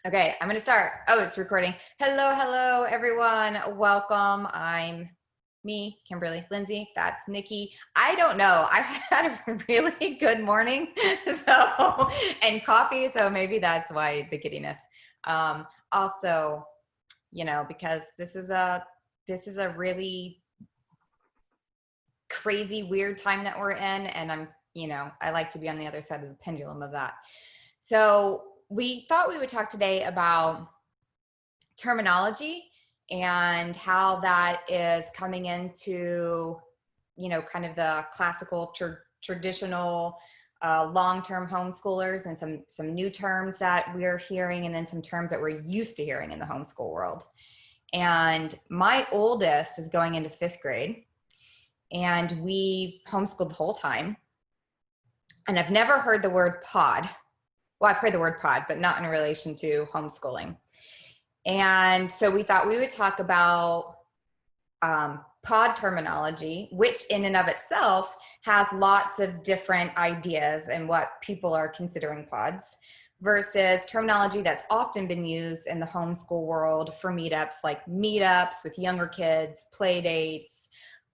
Okay, I'm gonna start. Oh, it's recording. Hello, everyone. Welcome. I'm me, Kimberly. Lindsay, that's Nikki. I don't know. I've had a really good morning, and coffee, so maybe that's why the giddiness. Also, because this is a really crazy, weird time that we're in, and I like to be on the other side of the pendulum of that. So we thought we would talk today about terminology and how that is coming into, kind of the classical, traditional, long-term homeschoolers, and some new terms that we're hearing, and then some terms that we're used to hearing in the homeschool world. And my oldest is going into 5th grade, and we homeschooled the whole time. And I've never heard the word pod. Well, I've heard the word pod, but not in relation to homeschooling. And so we thought we would talk about pod terminology, which in and of itself has lots of different ideas and what people are considering pods, versus terminology that's often been used in the homeschool world for meetups, like meetups with younger kids, play dates,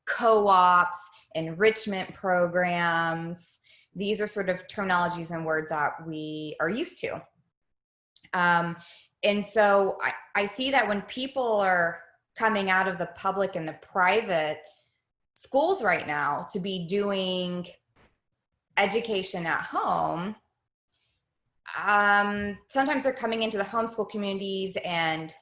co-ops, enrichment programs. These are sort of terminologies and words that we are used to. And so I see that when people are coming out of the public and the private schools right now to be doing education at home, sometimes they're coming into the homeschool communities, and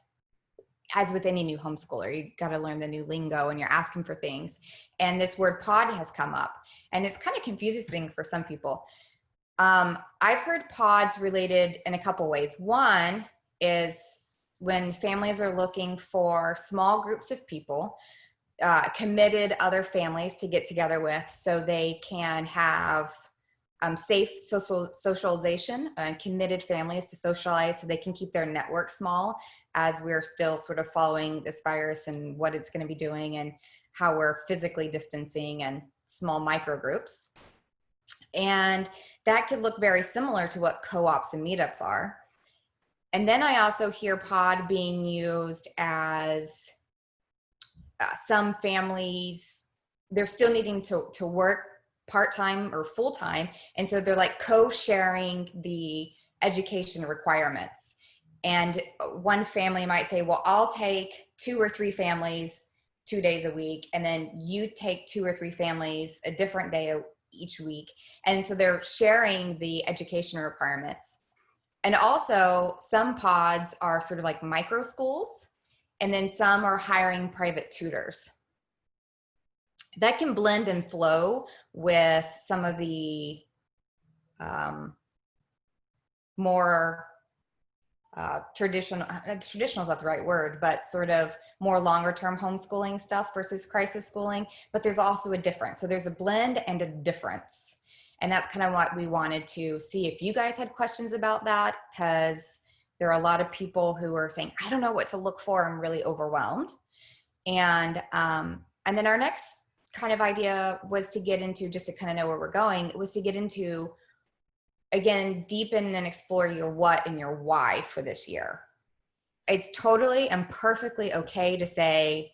as with any new homeschooler, you got to learn the new lingo and you're asking for things. And this word pod has come up, and it's kind of confusing for some people. I've heard pods related in a couple ways. One is when families are looking for small groups of people, committed other families to get together with, so they can have safe socialization, and committed families to socialize so they can keep their network small, as we're still sort of following this virus and what it's going to be doing and how we're physically distancing and small micro groups. And that could look very similar to what co-ops and meetups are. And then I also hear pod being used as some families, they're still needing to work part-time or full-time. And so they're like co-sharing the education requirements. And one family might say, well, I'll take 2 or 3 families 2 days a week, and then you take 2 or 3 families a different day each week. And so they're sharing the education requirements. And also some pods are sort of like micro schools, and then some are hiring private tutors. That can blend and flow with some of the more traditional is not the right word, but sort of more longer term homeschooling stuff versus crisis schooling. But there's also a difference. So there's a blend and a difference. And that's kind of what we wanted to see if you guys had questions about that, because there are a lot of people who are saying, I don't know what to look for. I'm really overwhelmed. And then our next kind of idea was to get into, just to kind of know where we're going, was to get into, again, deepen and explore your what and your why for this year. It's totally and perfectly okay to say,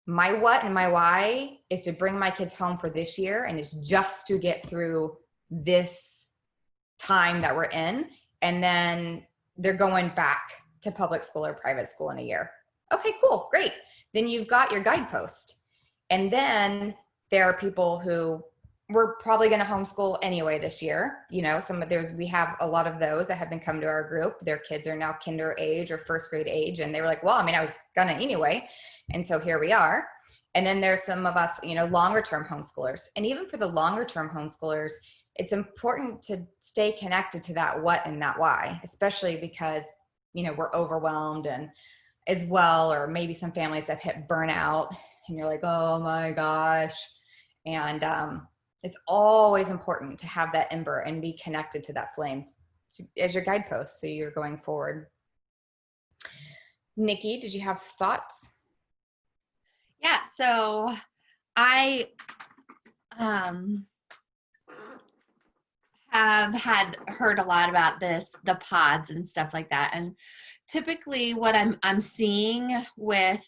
my what and my why is to bring my kids home for this year, and it's just to get through this time that we're in, and then they're going back to public school or private school in a year. Okay, cool, great. Then you've got your guidepost. And then there are people who we're probably going to homeschool anyway this year. We have a lot of those that have been come to our group. Their kids are now kinder age or 1st grade age. And they were like, well, I was gonna anyway. And so here we are. And then there's some of us, longer term homeschoolers. And even for the longer term homeschoolers, it's important to stay connected to that what and that why, especially because, we're overwhelmed, and as well, or maybe some families have hit burnout and you're like, oh my gosh. And, it's always important to have that ember and be connected to that flame as your guidepost, so you're going forward. Nikki, did you have thoughts? Yeah, so I have heard a lot about the pods and stuff like that. And typically what I'm seeing with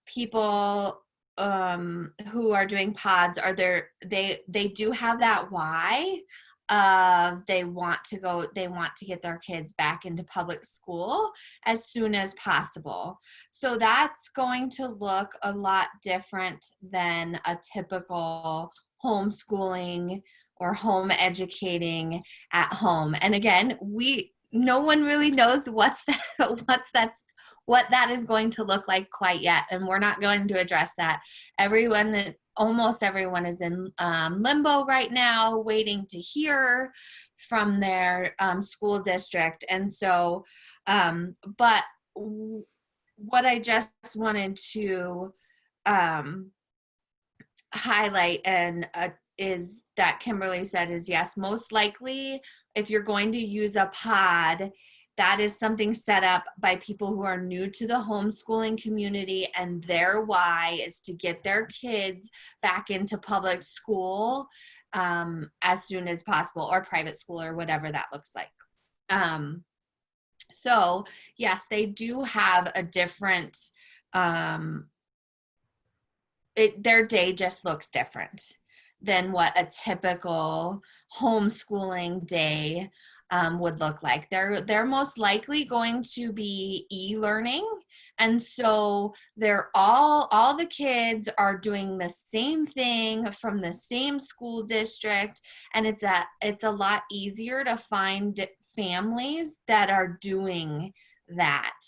people who are doing pods are they do have that why they want to get their kids back into public school as soon as possible. So that's going to look a lot different than a typical homeschooling or home educating at home. And again, no one really knows what that is going to look like quite yet, and we're not going to address that. Almost everyone is in limbo right now, waiting to hear from their school district. And so, but what I just wanted to highlight and is that Kimberly said is yes, most likely if you're going to use a pod, that is something set up by people who are new to the homeschooling community, and their why is to get their kids back into public school as soon as possible, or private school, or whatever that looks like. So yes, they do have a different, their day just looks different than what a typical homeschooling day would look like. They're most likely going to be e-learning, and so they're all the kids are doing the same thing from the same school district, and it's a lot easier to find families that are doing that.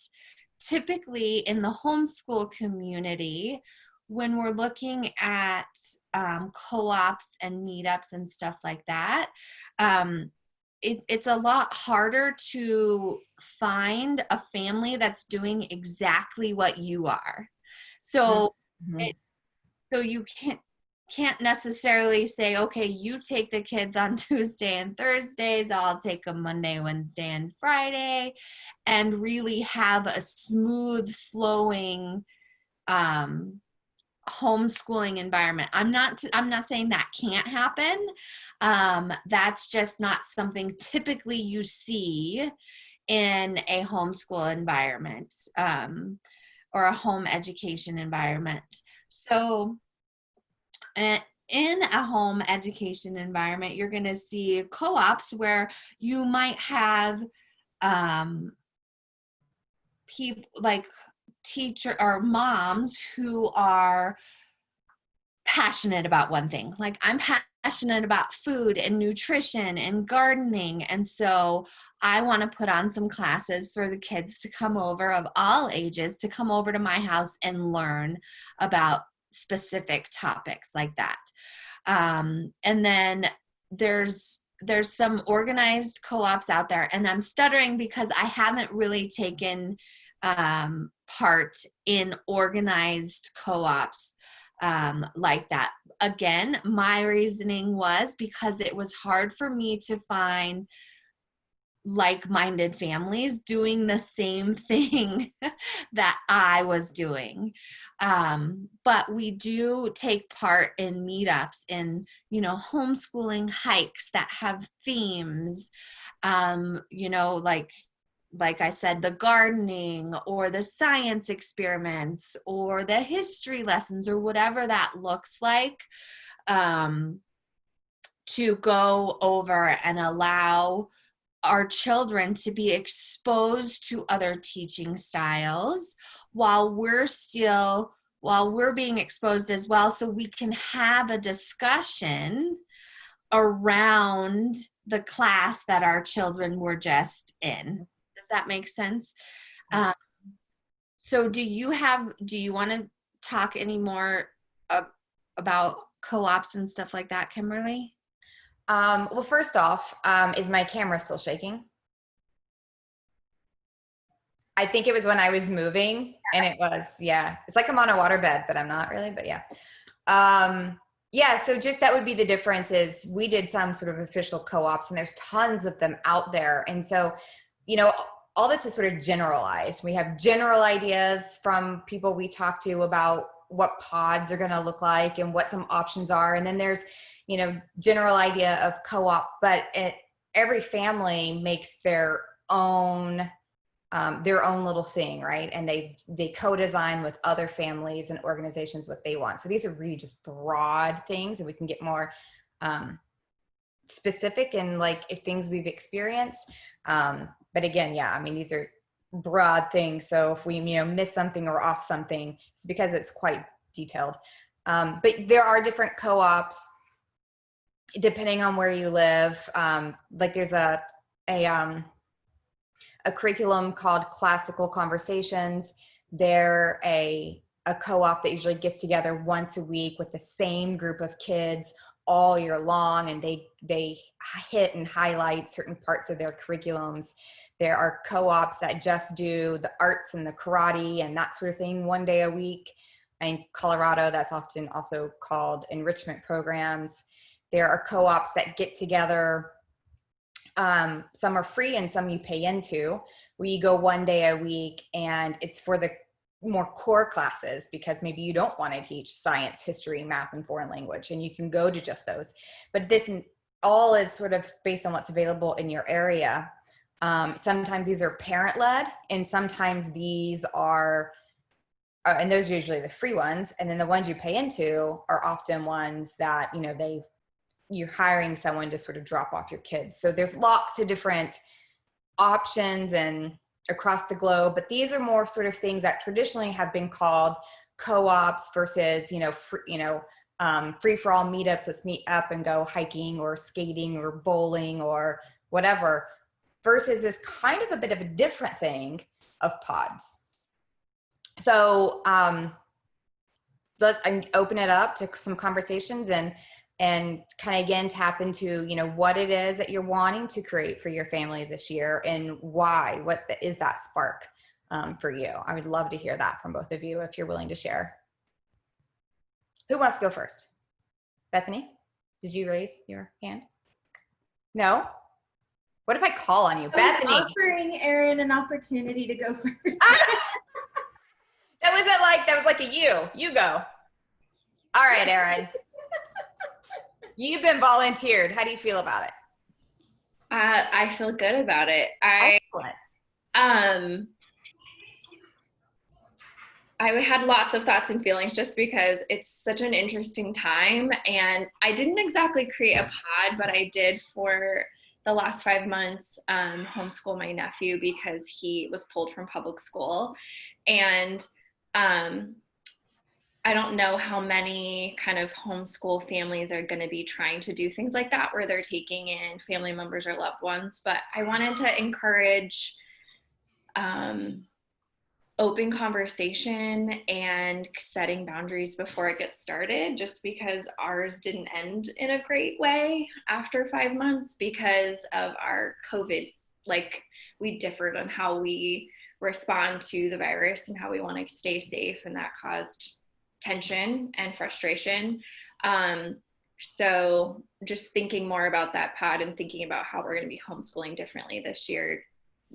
Typically in the homeschool community, when we're looking at co-ops and meetups and stuff like that, it's a lot harder to find a family that's doing exactly what you are. So, Mm-hmm. so you can't necessarily say, okay, you take the kids on Tuesday and Thursdays, I'll take them Monday, Wednesday, and Friday, and really have a smooth flowing homeschooling environment. I'm not saying that can't happen. That's just not something typically you see in a homeschool environment or a home education environment. So in a home education environment, you're going to see co-ops where you might have people like teacher or moms who are passionate about one thing. Like, I'm passionate about food and nutrition and gardening, and so I want to put on some classes for the kids to come over, of all ages, to come over to my house and learn about specific topics like that. And then there's some organized co-ops out there, and I'm stuttering because I haven't really taken part in organized co-ops like that. Again, my reasoning was because it was hard for me to find like-minded families doing the same thing that I was doing. But we do take part in meetups and, homeschooling hikes that have themes, like I said, the gardening or the science experiments or the history lessons or whatever that looks like, to go over and allow our children to be exposed to other teaching styles while we're being exposed as well, so we can have a discussion around the class that our children were just in. Does that make sense? So do you want to talk any more about co-ops and stuff like that, Kimberly? Well, first off, is my camera still shaking? I think it was when I was moving, and it was, yeah. It's like I'm on a waterbed, but I'm not really, but yeah. Yeah, so just that would be the difference is we did some sort of official co-ops, and there's tons of them out there. And so, all this is sort of generalized. We have general ideas from people we talk to about what pods are going to look like and what some options are. And then there's, general idea of co-op, but every family makes their own little thing, right? And they co-design with other families and organizations what they want. So these are really just broad things, and we can get more specific in like if things we've experienced. But again, yeah, I mean, these are broad things. So if we miss something or off something, it's because it's quite detailed. But there are different co-ops depending on where you live. Like there's a curriculum called Classical Conversations. They're a co-op that usually gets together once a week with the same group of kids all year long, and they hit and highlight certain parts of their curriculums. There are co-ops that just do the arts and the karate and that sort of thing one day a week. In Colorado, that's often also called enrichment programs. There are co-ops that get together. Some are free and some you pay into. We go one day a week, and it's for the more core classes because maybe you don't want to teach science, history, math, and foreign language, and you can go to just those. But this all is sort of based on what's available in your area. Sometimes these are parent-led, and sometimes these are, and those are usually the free ones. And then the ones you pay into are often ones that, you're hiring someone to sort of drop off your kids. So there's lots of different options and across the globe, but these are more sort of things that traditionally have been called co-ops versus, free for all meetups. Let's meet up and go hiking or skating or bowling or whatever, versus this kind of a bit of a different thing of pods. So let's open it up to some conversations and kind of again tap into what it is that you're wanting to create for your family this year and why. What is that spark for you? I would love to hear that from both of you if you're willing to share. Who wants to go first? Bethany, did you raise your hand? No? What if I call on you? Bethany. Offering Erin an opportunity to go first. That was like a you go. All right, Erin. You've been volunteered. How do you feel about it? I feel good about it. Excellent. I had lots of thoughts and feelings just because it's such an interesting time, and I didn't exactly create a pod, but I did for the last 5 months homeschool my nephew because he was pulled from public school. And I don't know how many kind of homeschool families are going to be trying to do things like that where they're taking in family members or loved ones, but I wanted to encourage open conversation and setting boundaries before it gets started, just because ours didn't end in a great way after 5 months because of our COVID. Like, we differed on how we respond to the virus and how we want to stay safe, and that caused tension and frustration. So just thinking more about that pod and thinking about how we're going to be homeschooling differently this year,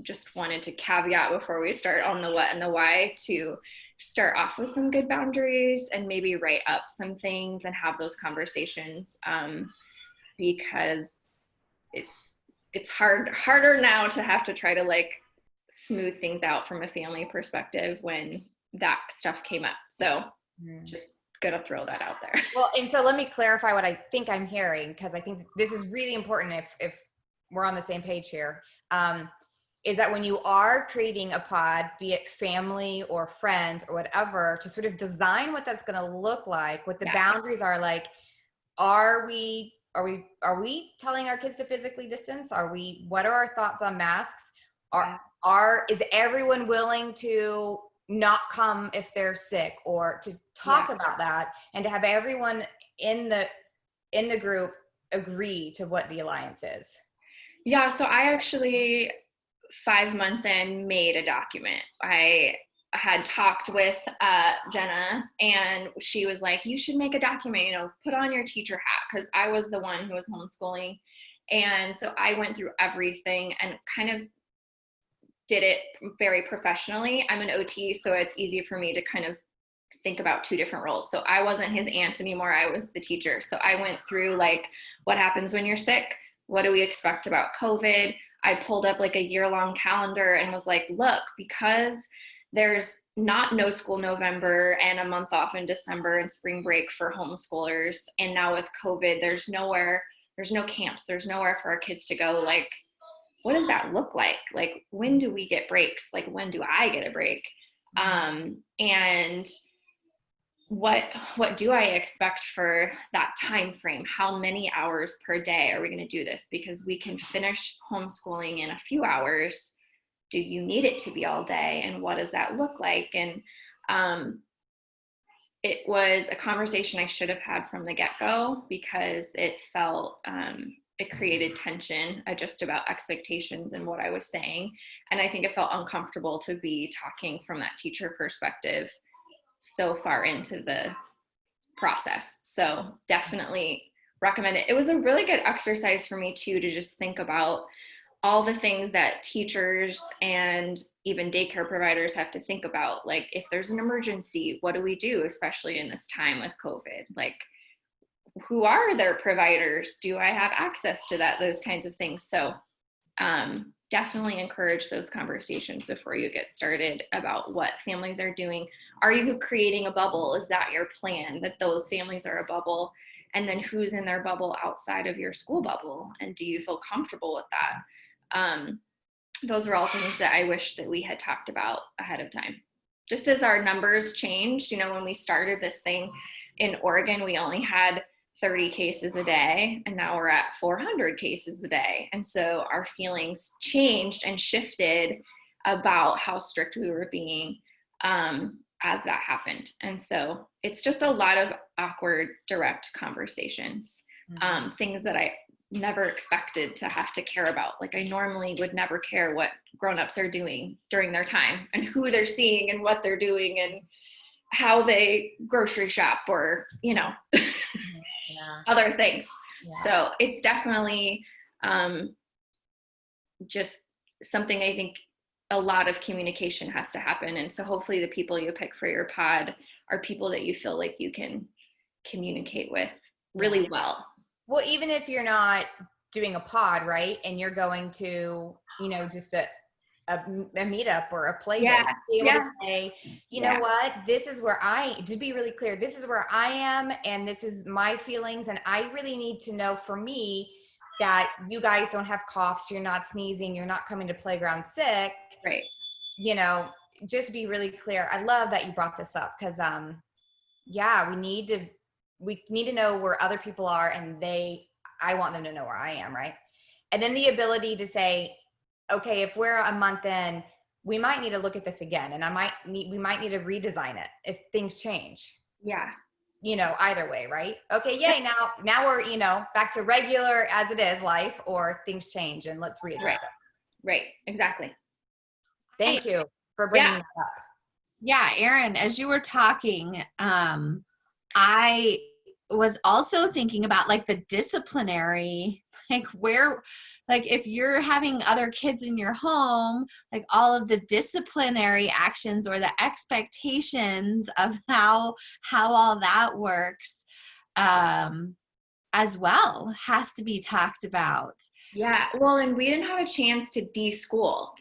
just wanted to caveat before we start on the what and the why to start off with some good boundaries and maybe write up some things and have those conversations, because it's harder now to have to try to like smooth things out from a family perspective when that stuff came up. So just gonna throw that out there. Well, and so let me clarify what I think I'm hearing, because I think this is really important if we're on the same page here. Is that when you are creating a pod, be it family or friends or whatever, to sort of design what that's going to look like, what the boundaries are. Like, are we telling our kids to physically distance? What are our thoughts on masks? Is everyone willing to not come if they're sick, or to talk about that and to have everyone in the group agree to what the alliance is? Yeah, so I actually 5 months in made a document. I had talked with Jenna, and she was like, you should make a document, put on your teacher hat, because I was the one who was homeschooling. And so I went through everything and kind of did it very professionally. I'm an OT, so it's easy for me to kind of think about two different roles. So I wasn't his aunt anymore. I was the teacher. So I went through like, what happens when you're sick? What do we expect about COVID? I pulled up like a year-long calendar and was like, look, because there's not no school November and a month off in December and spring break for homeschoolers. And now with COVID, there's no camps, there's nowhere for our kids to go. Like, what does that look like? Like, when do we get breaks? Like, when do I get a break? And what do I expect for that time frame? How many hours per day are we going to do this? Because we can finish homeschooling in a few hours. Do you need it to be all day? And what does that look like? And it was a conversation I should have had from the get-go, because it felt, it created tension just about expectations and what I was saying. And I think it felt uncomfortable to be talking from that teacher perspective so far into the process. So definitely recommend it. It was a really good exercise for me too, to just think about all the things that teachers and even daycare providers have to think about. Like, if there's an emergency, what do we do, especially in this time with COVID? Like, who are their providers? Do I have access to that? Those kinds of things. So definitely encourage those conversations before you get started about what families are doing. Are you creating a bubble? Is that your plan, that those families are a bubble? And then who's in their bubble outside of your school bubble? And do you feel comfortable with that? Those are all things that I wish that we had talked about ahead of time. Just as our numbers changed, when we started this thing in Oregon, we only had 30 cases a day, and now we're at 400 cases a day. And so our feelings changed and shifted about how strict we were being as that happened. And so it's just a lot of awkward, direct conversations, things that I never expected to have to care about. Like, I normally would never care what grownups are doing during their time and who they're seeing and what they're doing and how they grocery shop or, other things. Yeah. So it's definitely just something I think a lot of communication has to happen. And so hopefully the people you pick for your pod are people that you feel like you can communicate with really well. Well, even if you're not doing a pod, right, and you're going to, just a meetup or a play date, be able to say, you know what, this is where to be really clear, this is where I am, and this is my feelings, and I really need to know for me that you guys don't have coughs, you're not sneezing, you're not coming to playground sick. Right. Just be really clear. I love that you brought this up, because we need to know where other people are, and I want them to know where I am, right? And then the ability to say, okay, if we're a month in, we might need to look at this again, and we might need to redesign it if things change. Yeah. Either way, right? Okay, yay, now we're, back to regular as it is life, or things change and let's readdress it. Right, exactly. Thank you for bringing that up. Yeah, Erin, as you were talking, I was also thinking about like the disciplinary, if you're having other kids in your home, like all of the disciplinary actions or the expectations of how all that works as well has to be talked about. Yeah, well, and we didn't have a chance to de-school,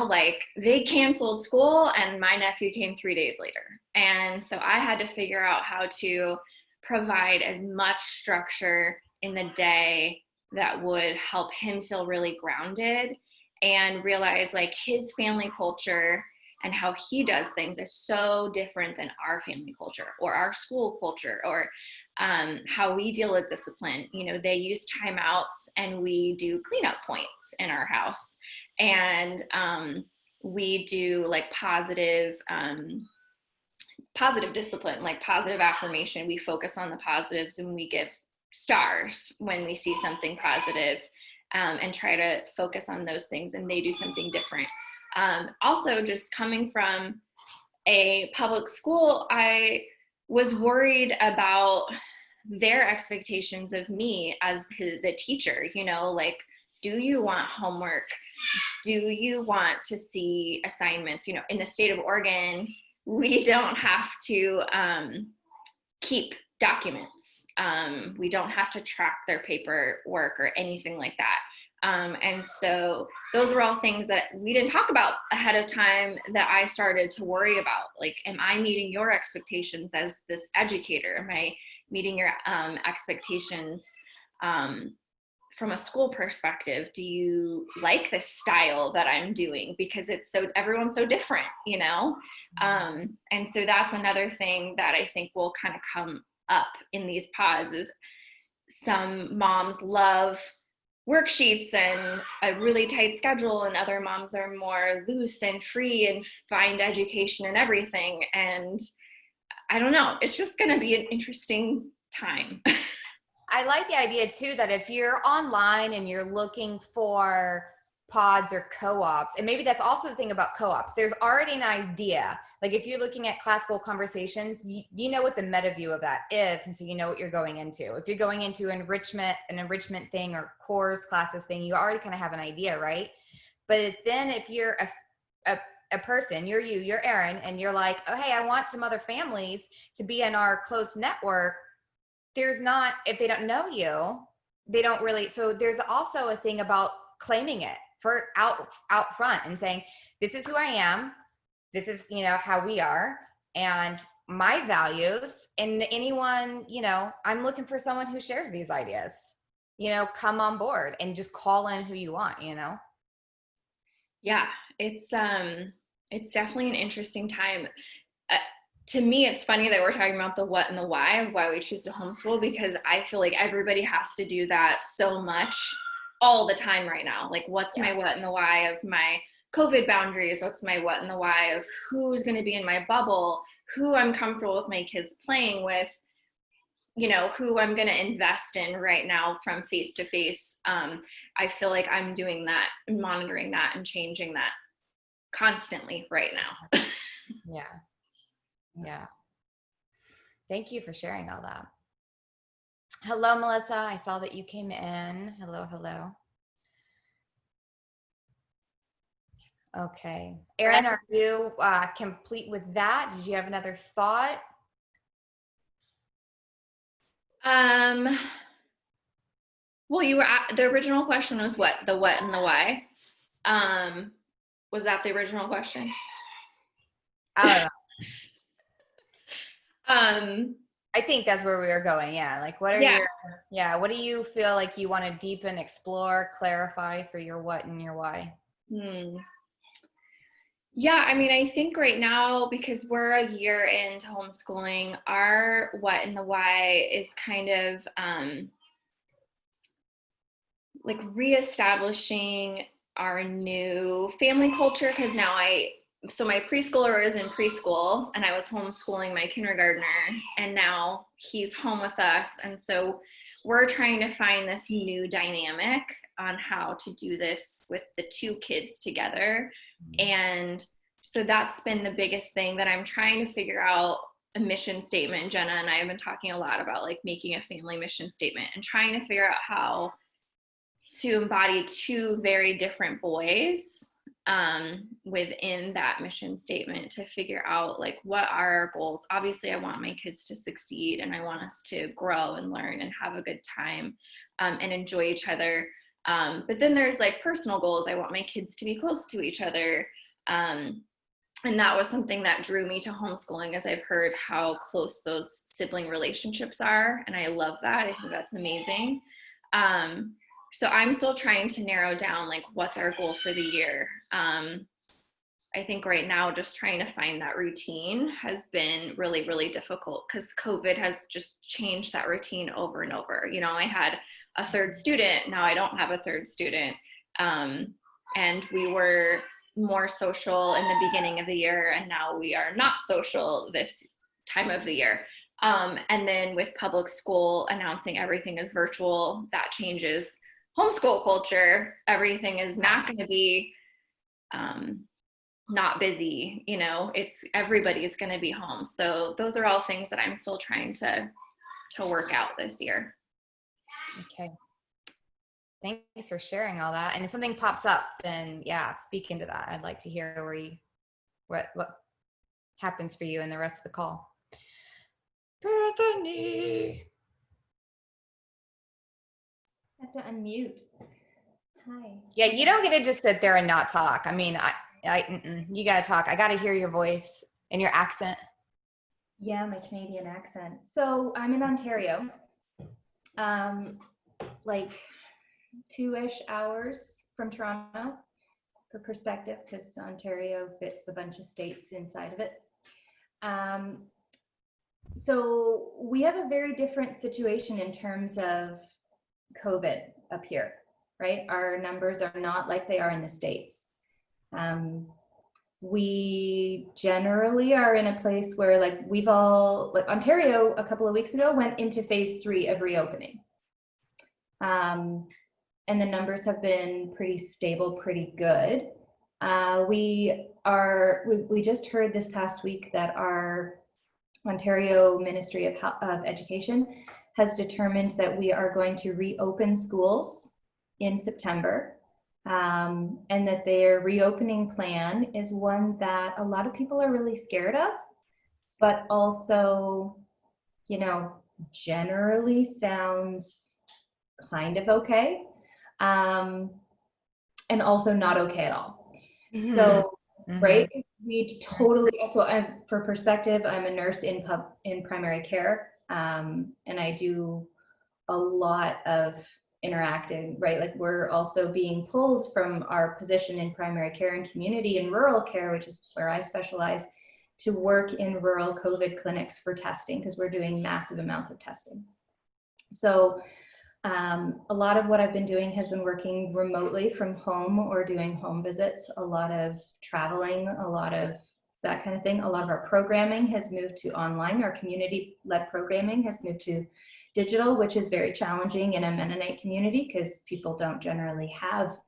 like they canceled school and my nephew came 3 days later. And so I had to figure out how to provide as much structure in the day that would help him feel really grounded and realize like his family culture and how he does things is so different than our family culture or our school culture or how we deal with discipline. They use timeouts and we do cleanup points in our house. And we do like positive discipline, like positive affirmation. We focus on the positives and we give stars when we see something positive, and try to focus on those things, and they do something different. Also, just coming from a public school, I was worried about their expectations of me as the teacher, like, do you want homework? Do you want to see assignments? In the state of Oregon, we don't have to keep documents. We don't have to track their paperwork or anything like that. And so those were all things that we didn't talk about ahead of time that I started to worry about. Like, am I meeting your expectations as this educator? Am I meeting your expectations from a school perspective? Do you like this style that I'm doing? Because everyone's so different, you know? And so that's another thing that I think will kind of come up in these pods is some moms love worksheets and a really tight schedule, and other moms are more loose and free and find education in everything. And I don't know, it's just going to be an interesting time. I like the idea too that if you're online and you're looking for pods or co-ops, and maybe that's also the thing about co-ops, there's already an idea. Like if you're looking at classical conversations, you know what the meta view of that is, and so you know what you're going into. If you're going into an enrichment thing or course classes thing, you already kind of have an idea, right? But then if you're a person, you're Erin, and you're like, oh hey, I want some other families to be in our close network. There's not, if they don't know you, they don't really. So there's also a thing about claiming it for out front and saying, this is who I am. This is, how we are and my values, and anyone, I'm looking for someone who shares these ideas, come on board and just call in who you want, Yeah, it's definitely an interesting time. To me, it's funny that we're talking about the what and the why of why we choose to homeschool, because I feel like everybody has to do that so much all the time right now. Like, what's my what and the why of my COVID boundaries? What's my what and the why of who's going to be in my bubble, who I'm comfortable with my kids playing with, who I'm going to invest in right now from face to face. I feel like I'm doing that and monitoring that and changing that constantly right now. Yeah. Thank you for sharing all that. Hello, Melissa. I saw that you came in. Hello. Okay. Erin, are you complete with that? Did you have another thought? Well, the original question was what? The what and the why? Was that the original question? I don't know. Um, I think that's where we were going. Yeah. Like, what do you feel like you want to deepen, explore, clarify for your what and your why? Yeah, I mean, I think right now, because we're a year into homeschooling, our what and the why is kind of like reestablishing our new family culture. Because now so my preschooler is in preschool and I was homeschooling my kindergartner, and now he's home with us. And so we're trying to find this new dynamic on how to do this with the two kids together. And so that's been the biggest thing that I'm trying to figure out. A mission statement. Jenna and I have been talking a lot about like making a family mission statement and trying to figure out how to embody two very different boys within that mission statement, to figure out like what are our goals. Obviously I want my kids to succeed and I want us to grow and learn and have a good time and enjoy each other, but then there's like personal goals. I want my kids to be close to each other, and that was something that drew me to homeschooling, as I've heard how close those sibling relationships are, and I love that. I think that's amazing. So I'm still trying to narrow down like what's our goal for the year. I think right now just trying to find that routine has been really, really difficult, because COVID has just changed that routine over and over. I had a third student, now I don't have a third student. And we were more social in the beginning of the year, and now we are not social this time of the year. And then with public school announcing everything is virtual, that changes homeschool culture. Everything is not going to be not busy, everybody's going to be home. So those are all things that I'm still trying to work out this year. Okay. Thanks for sharing all that. And if something pops up, then speak into that. I'd like to hear happens for you in the rest of the call. Bethany. I have to unmute. Hi. Yeah, you don't get to just sit there and not talk. I mean, you got to talk. I got to hear your voice and your accent. Yeah, my Canadian accent. So I'm in Ontario, like 2-ish hours from Toronto, for perspective, because Ontario fits a bunch of states inside of it. So we have a very different situation in terms of COVID up here, right? Our numbers are not like they are in the States. We generally are in a place where like Ontario a couple of weeks ago went into phase 3 of reopening. And the numbers have been pretty stable, pretty good. We just heard this past week that our Ontario Ministry of Education has determined that we are going to reopen schools in September. And that their reopening plan is one that a lot of people are really scared of, but also, you know, generally sounds kind of okay, and also not okay at all. Mm-hmm. So, Mm-hmm. right, we totally, so for perspective, I'm a nurse in primary care, and I do a lot of interacting, right? Like we're also being pulled from our position in primary care and community and rural care, which is where I specialize, to work in rural COVID clinics for testing, because we're doing massive amounts of testing. So a lot of what I've been doing has been working remotely from home or doing home visits, a lot of traveling, a lot of that kind of thing. A lot of our programming has moved to online. Our community-led programming has moved to digital, which is very challenging in a Mennonite community because people don't generally have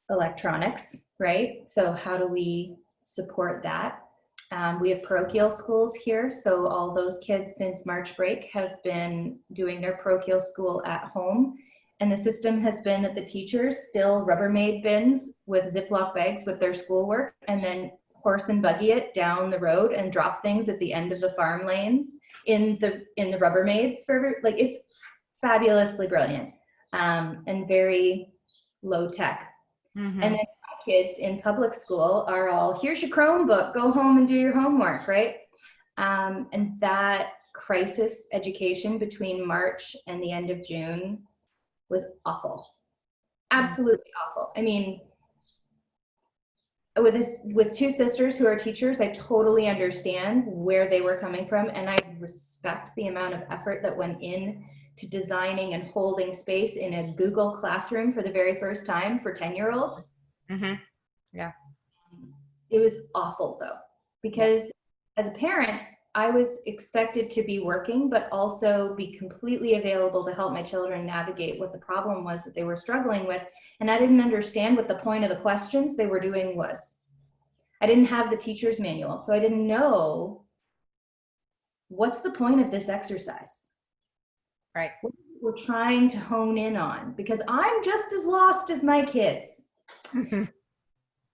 electronics, right? So how do we support that? We have parochial schools here. So all those kids since March break have been doing their parochial school at home. And the system has been that the teachers fill Rubbermaid bins with Ziploc bags with their schoolwork and then horse and buggy it down the road and drop things at the end of the farm lanes in the Rubbermaids for, like, it's fabulously brilliant, and very low tech. Mm-hmm. And then my kids in public school are all, here's your Chromebook, go home and do your homework, right? And that crisis education between March and the end of June was awful, absolutely awful. I mean, with two sisters who are teachers, I totally understand where they were coming from, and I respect the amount of effort that went in to designing and holding space in a Google Classroom for the very first time for 10-year-olds. Mm-hmm. Yeah. It was awful though, because as a parent, I was expected to be working, but also be completely available to help my children navigate what the problem was that they were struggling with. And I didn't understand what the point of the questions they were doing was. I didn't have the teacher's manual, so I didn't know what's the point of this exercise. Right. What we're trying to hone in on, because I'm just as lost as my kids. Mm-hmm.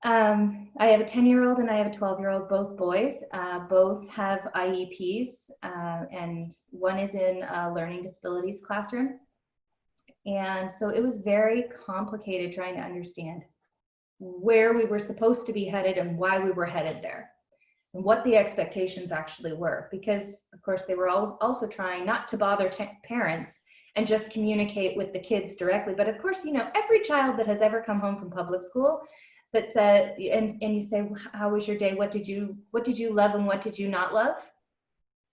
I have a 10-year-old and I have a 12-year-old, both boys. Both have IEPs, and one is in a learning disabilities classroom. And so it was very complicated trying to understand where we were supposed to be headed and why we were headed there, and what the expectations actually were. Because, of course, they were also trying not to bother parents and just communicate with the kids directly. But of course, you know, every child that has ever come home from public school that said, and you say, how was your day? What did you love and what did you not love?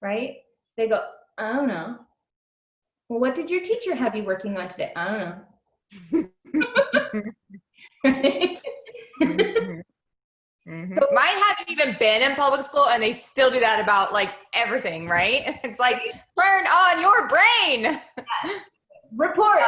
Right? They go, I don't know. Well, what did your teacher have you working on today? I don't know. Right? Mm-hmm. Mm-hmm. So mine haven't even been in public school and they still do that about like everything, right? It's like, turn on your brain. Report.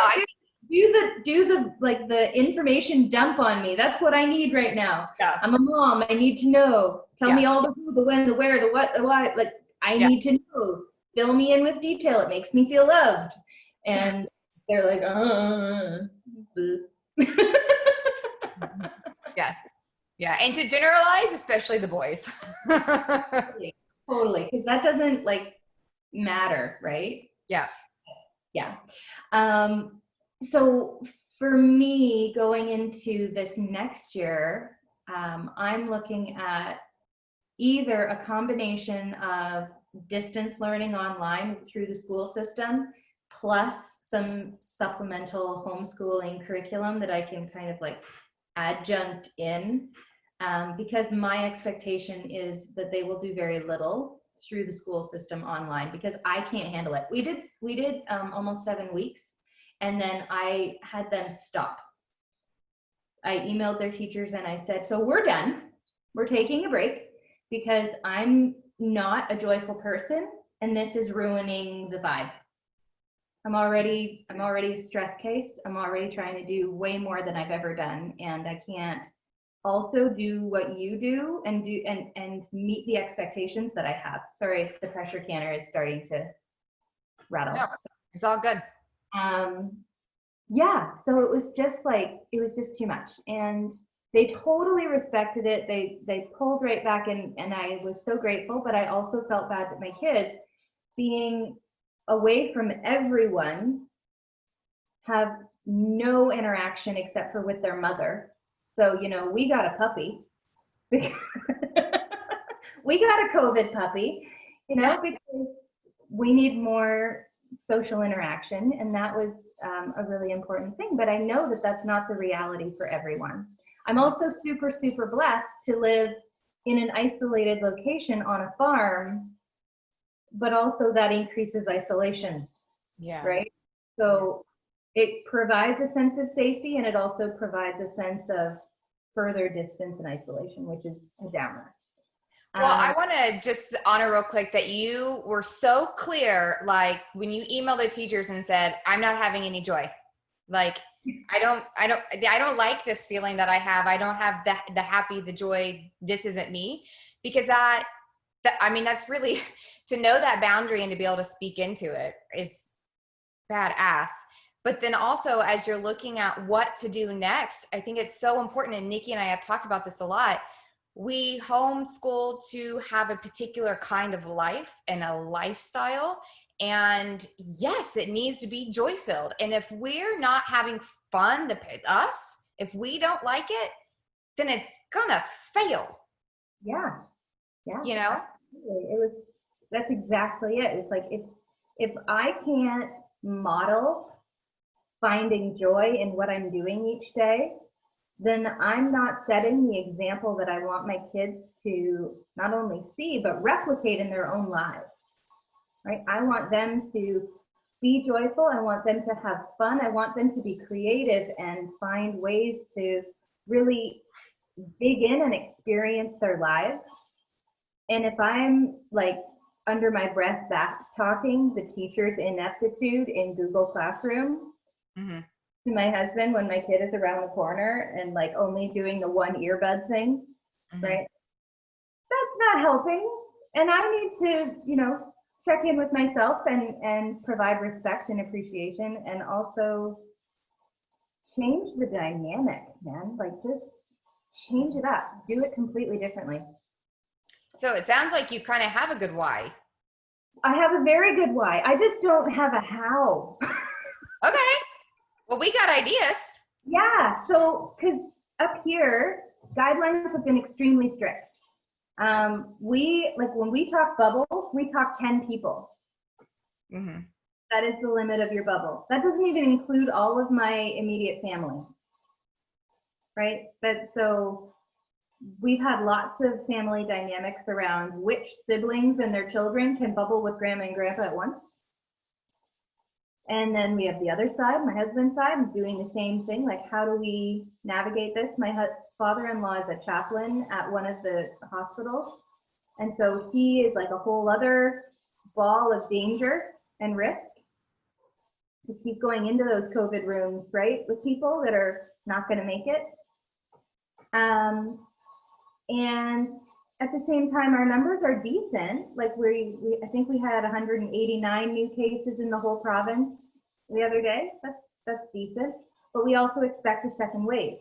Do the like the information dump on me. That's what I need right now. Yeah. I'm a mom. I need to know. Tell me all the who, the when, the where, the what, the why. Like I need to know. Fill me in with detail. It makes me feel loved. And they're like, Yeah. Yeah, and to generalize, especially the boys. Totally, because that doesn't like matter, right? Yeah. Yeah. So for me, going into this next year, I'm looking at either a combination of distance learning online through the school system, plus some supplemental homeschooling curriculum that I can kind of like adjunct in, because my expectation is that they will do very little through the school system online because I can't handle it. We did almost 7 weeks, and then I had them stop. I emailed their teachers and I said, so we're done. We're taking a break because I'm not a joyful person and this is ruining the vibe. I'm already a stress case. I'm already trying to do way more than I've ever done, and I can't also do what you do and meet the expectations that I have. Sorry, the pressure canner is starting to rattle. No, it's all good. Yeah, so it was just too much, and they totally respected it. They pulled right back, and I was so grateful, but I also felt bad that my kids, being away from everyone, have no interaction except for with their mother. So, we got a puppy. We got a COVID puppy, because we need more social interaction. And that was a really important thing. But I know that that's not the reality for everyone. I'm also super, super blessed to live in an isolated location on a farm, but also that increases isolation. Yeah. Right. So it provides a sense of safety, and it also provides a sense of further distance and isolation, which is a downer. Well, I want to just honor real quick that you were so clear, like when you emailed the teachers and said, I'm not having any joy. Like, I don't like this feeling that I have. I don't have the happy, the joy. This isn't me, because that's really, to know that boundary and to be able to speak into it is badass. But then also, as you're looking at what to do next, I think it's so important. And Nikki and I have talked about this a lot. We homeschool to have a particular kind of life and a lifestyle. And yes, it needs to be joy filled. And if we're not having fun, if we don't like it, then it's gonna fail. Yeah. Absolutely. That's exactly it. It's like, if I can't model finding joy in what I'm doing each day, then I'm not setting the example that I want my kids to not only see, but replicate in their own lives, right? I want them to be joyful. I want them to have fun. I want them to be creative and find ways to really dig in and experience their lives. And if I'm like under my breath back talking the teacher's ineptitude in Google Classroom, Mm-hmm. to my husband when my kid is around the corner and like only doing the one earbud thing, Mm-hmm. right? That's not helping. And I need to, check in with myself and provide respect and appreciation, and also change the dynamic, man. Like, just change it up. Do it completely differently. So it sounds like you kind of have a good why. I have a very good why. I just don't have a how. Okay. Well, we got ideas. Yeah, so because up here, guidelines have been extremely strict. When we talk bubbles, we talk 10 people. Mm-hmm. That is the limit of your bubble. That doesn't even include all of my immediate family, right? So we've had lots of family dynamics around which siblings and their children can bubble with grandma and grandpa at once. And then we have the other side, my husband's side, doing the same thing. Like, how do we navigate this? My father-in-law is a chaplain at one of the hospitals. And so he is like a whole other ball of danger and risk, because he's going into those COVID rooms, right, with people that are not going to make it. And at the same time, our numbers are decent. Like, I think we had 189 new cases in the whole province the other day. That's decent. But we also expect a second wave.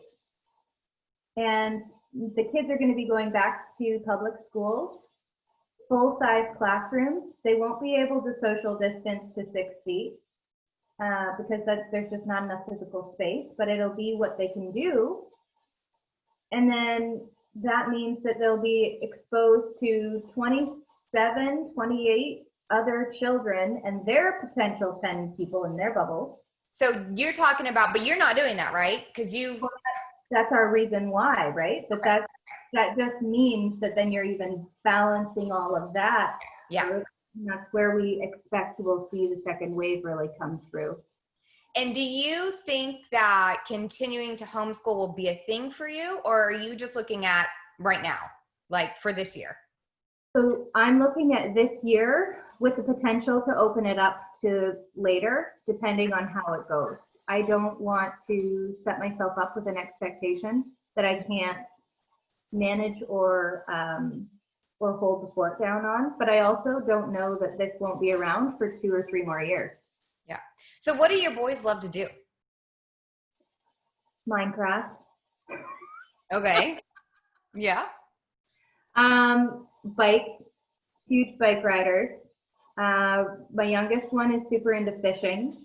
And the kids are going to be going back to public schools, full-size classrooms. They won't be able to social distance to 6 feet because there's just not enough physical space, but it'll be what they can do. And then that means that they'll be exposed to 27, 28 other children and their potential 10 people in their bubbles. So you're talking about, but you're not doing that, right? Because That's our reason why, right? But that just means that then you're even balancing all of that. yeah. And that's where we expect we'll see the second wave really come through. And do you think that continuing to homeschool will be a thing for you, or are you just looking at right now, like for this year? So I'm looking at this year with the potential to open it up to later, depending on how it goes. I don't want to set myself up with an expectation that I can't manage or hold the fort down on. But I also don't know that this won't be around for 2 or 3 more years. Yeah. So what do your boys love to do? Minecraft. Okay. Yeah. Bike, huge bike riders. My youngest one is super into fishing.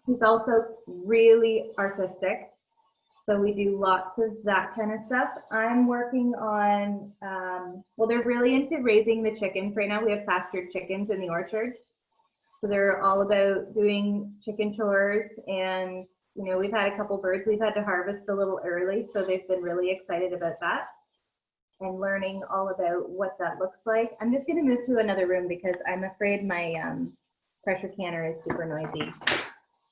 He's also really artistic. So we do lots of that kind of stuff. I'm working on, well, they're really into raising the chickens right now. We have pastured chickens in the orchard. So they're all about doing chicken chores, and, you know, we've had a couple birds we've had to harvest a little early. So they've been really excited about that and learning all about what that looks like. I'm just going to move to another room because I'm afraid my pressure canner is super noisy.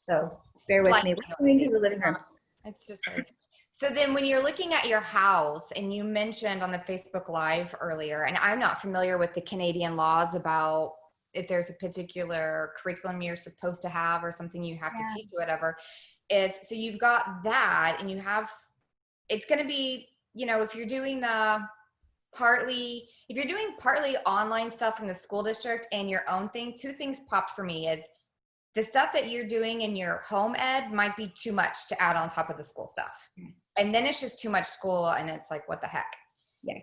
So bear with me. We're going to the living room. It's just like, so then when you're looking at your house, and you mentioned on the Facebook Live earlier, and I'm not familiar with the Canadian laws about if there's a particular curriculum you're supposed to have or something you have to teach or whatever, is so you've got that, and you have, it's going to be, you know, if you're doing partly online stuff from the school district and your own thing, 2 things popped for me is the stuff that you're doing in your home ed might be too much to add on top of the school stuff. And then it's just too much school, and it's like, what the heck? Yeah.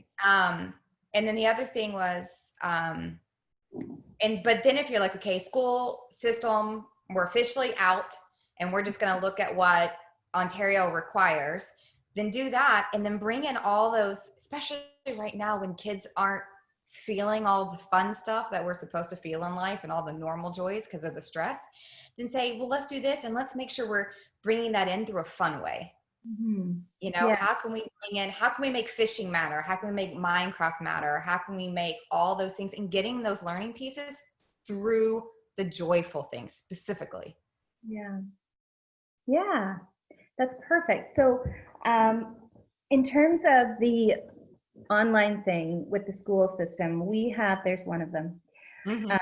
And then the other thing was, but then if you're like, okay, school system, we're officially out and we're just going to look at what Ontario requires, then do that. And then bring in all those, especially right now when kids aren't feeling all the fun stuff that we're supposed to feel in life and all the normal joys because of the stress, then say, well, let's do this, and let's make sure we're bringing that in through a fun way. Mm-hmm. You know, how can we make fishing matter? How can we make Minecraft matter? How can we make all those things, and getting those learning pieces through the joyful things specifically? Yeah, that's perfect. So in terms of the online thing with the school system, there's one of them. Mm-hmm.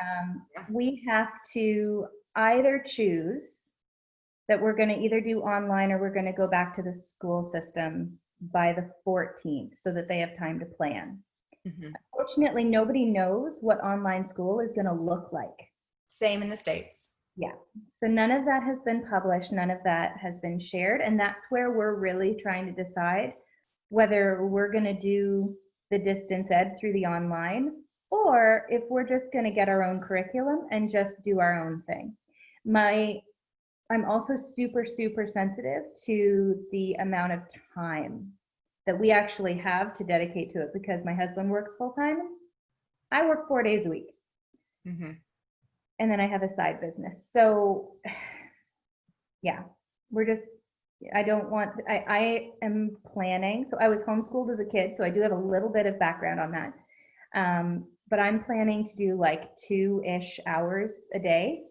We have to either choose that we're going to either do online or we're going to go back to the school system by the 14th so that they have time to plan. Mm-hmm. Unfortunately, nobody knows what online school is going to look like. Same in the States. Yeah. So none of that has been published. None of that has been shared. And that's where we're really trying to decide whether we're going to do the distance ed through the online, or if we're just going to get our own curriculum and just do our own thing. I'm also super, super sensitive to the amount of time that we actually have to dedicate to it, because my husband works full time. I work 4 days a week. Mm-hmm. And then I have a side business. So yeah, I am planning. So I was homeschooled as a kid, so I do have a little bit of background on that. But I'm planning to do like 2-ish hours a day.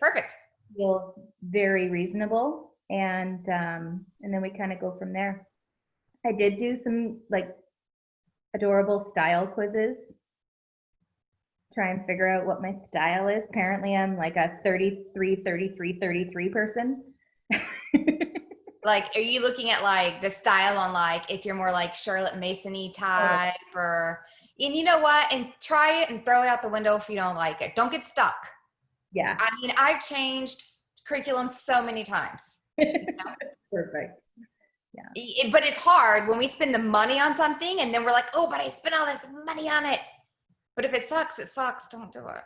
Perfect. Feels very reasonable. And then we kind of go from there. I did do some like adorable style quizzes. Try and figure out what my style is. Apparently I'm like a 33 person. Like, are you looking at like the style on like, if you're more like Charlotte Mason-y type, or, and you know what, and try it and throw it out the window if you don't like it. Don't get stuck. Yeah. I mean, I've changed curriculum so many times. You know? Perfect. But it's hard when we spend the money on something and then we're like, oh, but I spent all this money on it. But if it sucks, it sucks. Don't do it.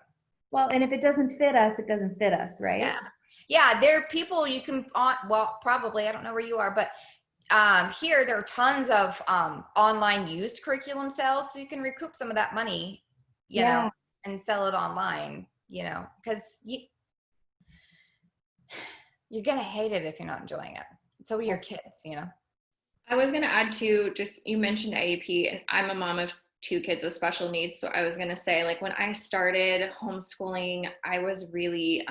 Well, and if it doesn't fit us, it doesn't fit us, right? Yeah. Yeah, there are people you can, well, probably, I don't know where you are, but here there are tons of online used curriculum sales, so you can recoup some of that money, you know, and sell it online, you know, because you're going to hate it if you're not enjoying it. So are your kids, you know. I was going to add to just, you mentioned IEP, and I'm a mom of 2 kids with special needs. So I was going to say, like, when I started homeschooling, I was really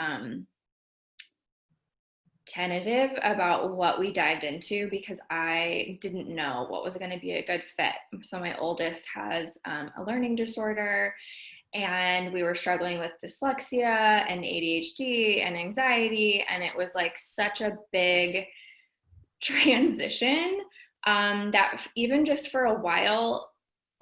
tentative about what we dived into because I didn't know what was going to be a good fit. So my oldest has a learning disorder, and we were struggling with dyslexia and ADHD and anxiety. And it was like such a big transition that even just for a while,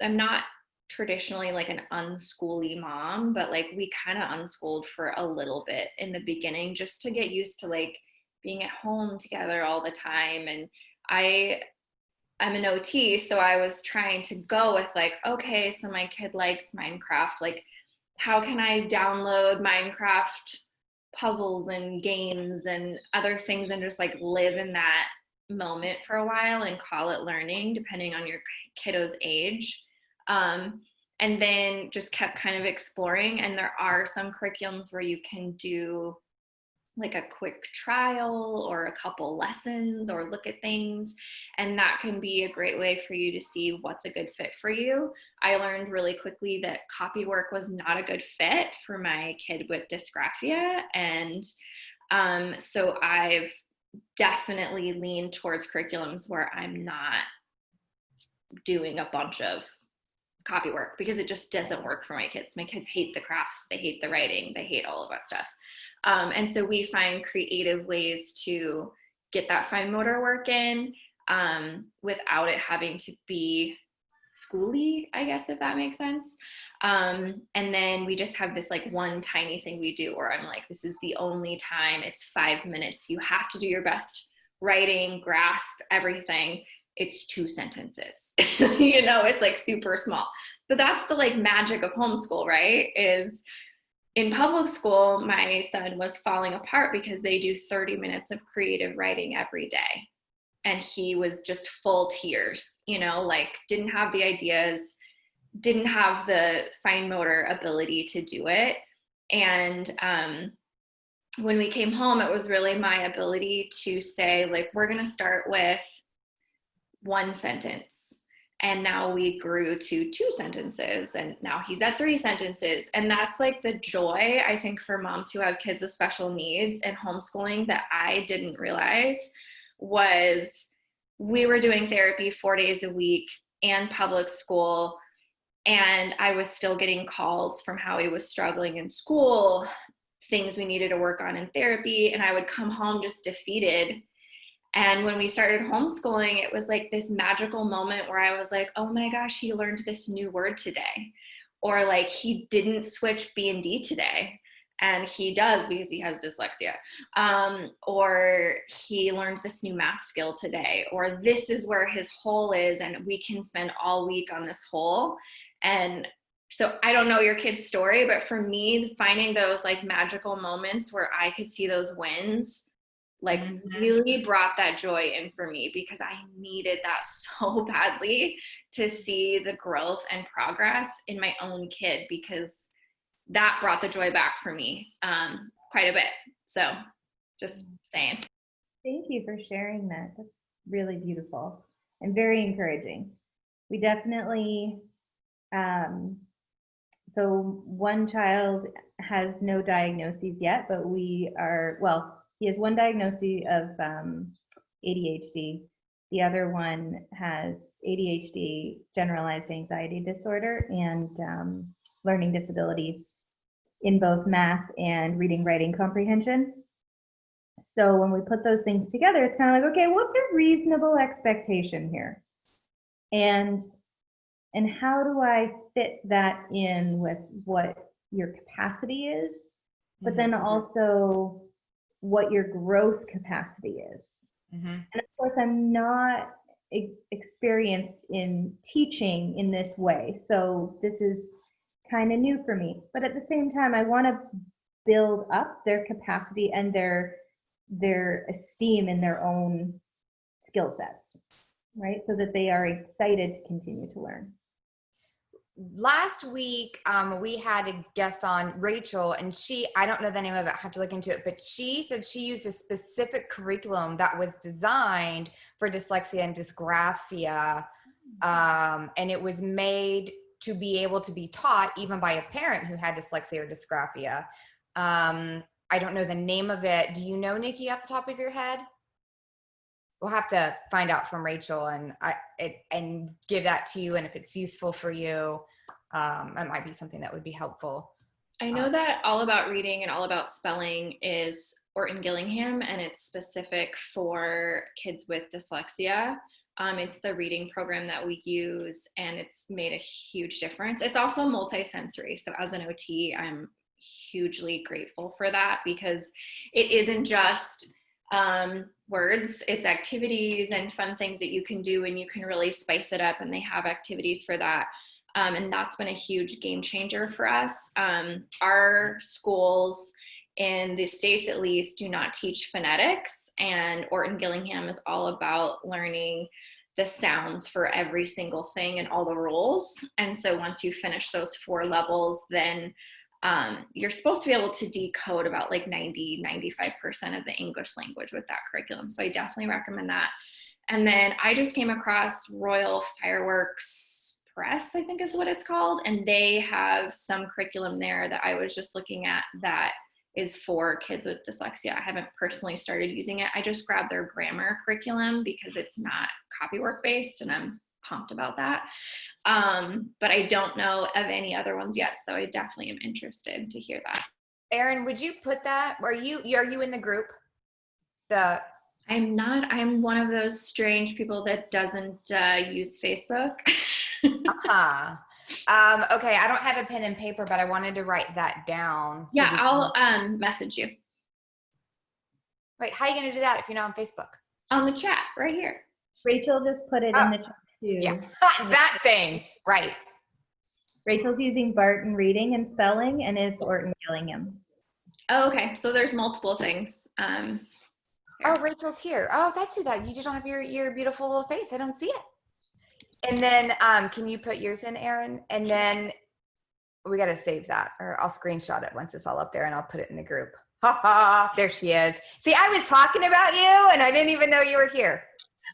I'm not traditionally like an unschooly mom, but like we kind of unschooled for a little bit in the beginning just to get used to like being at home together all the time. And I'm an OT, so I was trying to go with like, okay, so my kid likes Minecraft. Like, how can I download Minecraft puzzles and games and other things and just like live in that moment for a while and call it learning, depending on your kiddo's age. And then just kept kind of exploring. And there are some curriculums where you can do like a quick trial or a couple lessons or look at things. And that can be a great way for you to see what's a good fit for you. I learned really quickly that copy work was not a good fit for my kid with dysgraphia. And so I've definitely leaned towards curriculums where I'm not doing a bunch of copy work because it just doesn't work for my kids. My kids hate the crafts, they hate the writing, they hate all of that stuff. And so we find creative ways to get that fine motor work in without it having to be schooly, I guess, if that makes sense. And then we just have this like one tiny thing we do where I'm like, this is the only time, it's 5 minutes. You have to do your best writing, grasp everything. It's 2 sentences, you know, it's like super small. But that's the like magic of homeschool, right? Is in public school, my son was falling apart because they do 30 minutes of creative writing every day. And he was just full tears, you know, like didn't have the ideas, didn't have the fine motor ability to do it. And when we came home, it was really my ability to say, like, we're going to start with 1 sentence. And now we grew to 2 sentences, and now he's at 3 sentences. And that's like the joy, I think, for moms who have kids with special needs and homeschooling that I didn't realize was we were doing therapy 4 days a week and public school. And I was still getting calls from how he was struggling in school, things we needed to work on in therapy. And I would come home just defeated. And when we started homeschooling, it was like this magical moment where I was like, oh my gosh, he learned this new word today. Or like he didn't switch B and D today. And he does because he has dyslexia. Or he learned this new math skill today. Or this is where his hole is and we can spend all week on this hole. And so I don't know your kid's story, but for me, finding those like magical moments where I could see those wins like really brought that joy in for me because I needed that so badly to see the growth and progress in my own kid because that brought the joy back for me quite a bit. So just saying. Thank you for sharing that. That's really beautiful and very encouraging. We definitely, so one child has no diagnoses yet, but we are, well, he has 1 diagnosis of ADHD. The other one has ADHD, generalized anxiety disorder, and learning disabilities in both math and reading, writing comprehension. So when we put those things together, it's kind of like, okay, what's a reasonable expectation here? And how do I fit that in with what your capacity is, but then also what your growth capacity is. Mhm. And of course, I'm not experienced in teaching in this way. So this is kind of new for me. But at the same time, I want to build up their capacity and their esteem in their own skill sets, right? So that they are excited to continue to learn. Last week, we had a guest on, Rachel, and I don't know the name of it, I have to look into it, but she said she used a specific curriculum that was designed for dyslexia and dysgraphia, and it was made to be able to be taught even by a parent who had dyslexia or dysgraphia. I don't know the name of it. Do you know, Nikki, off the top of your head? We'll have to find out from Rachel and give that to you. And if it's useful for you, it might be something that would be helpful. I know that All About Reading and All About Spelling is Orton Gillingham, and it's specific for kids with dyslexia. It's the reading program that we use, and it's made a huge difference. It's also multisensory. So as an OT, I'm hugely grateful for that, because it isn't just words, it's activities and fun things that you can do, and you can really spice it up, and they have activities for that. And that's been a huge game changer for us. Our schools in the States, at least, do not teach phonetics, and Orton Gillingham is all about learning the sounds for every single thing and all the rules. And so once you finish those 4 levels, then you're supposed to be able to decode about like 95% of the English language with that curriculum. So I definitely recommend that. And then I just came across Royal Fireworks Press, I think is what it's called. And they have some curriculum there that I was just looking at that is for kids with dyslexia. I haven't personally started using it. I just grabbed their grammar curriculum because it's not copywork based, and I'm pumped about that. But I don't know of any other ones yet. So I definitely am interested to hear that. Erin, would you put that, are you in the group? I'm not. I'm one of those strange people that doesn't use Facebook. Okay, I don't have a pen and paper, but I wanted to write that down. So Yeah, I'll message you. Wait, how are you going to do that if you're not on Facebook? On the chat right here. Rachel just put it in the chat too. Yeah, that thing, right. Rachel's using Barton Reading and Spelling, and it's Orton Gillingham. Oh, okay. So there's multiple things. Oh, Rachel's here. Oh, that's who that. You just don't have your beautiful little face. I don't see it. And then can you put yours in, Erin? And then we got to save that, or I'll screenshot it once it's all up there, and I'll put it in the group. Ha ha, there she is. See, I was talking about you and I didn't even know you were here.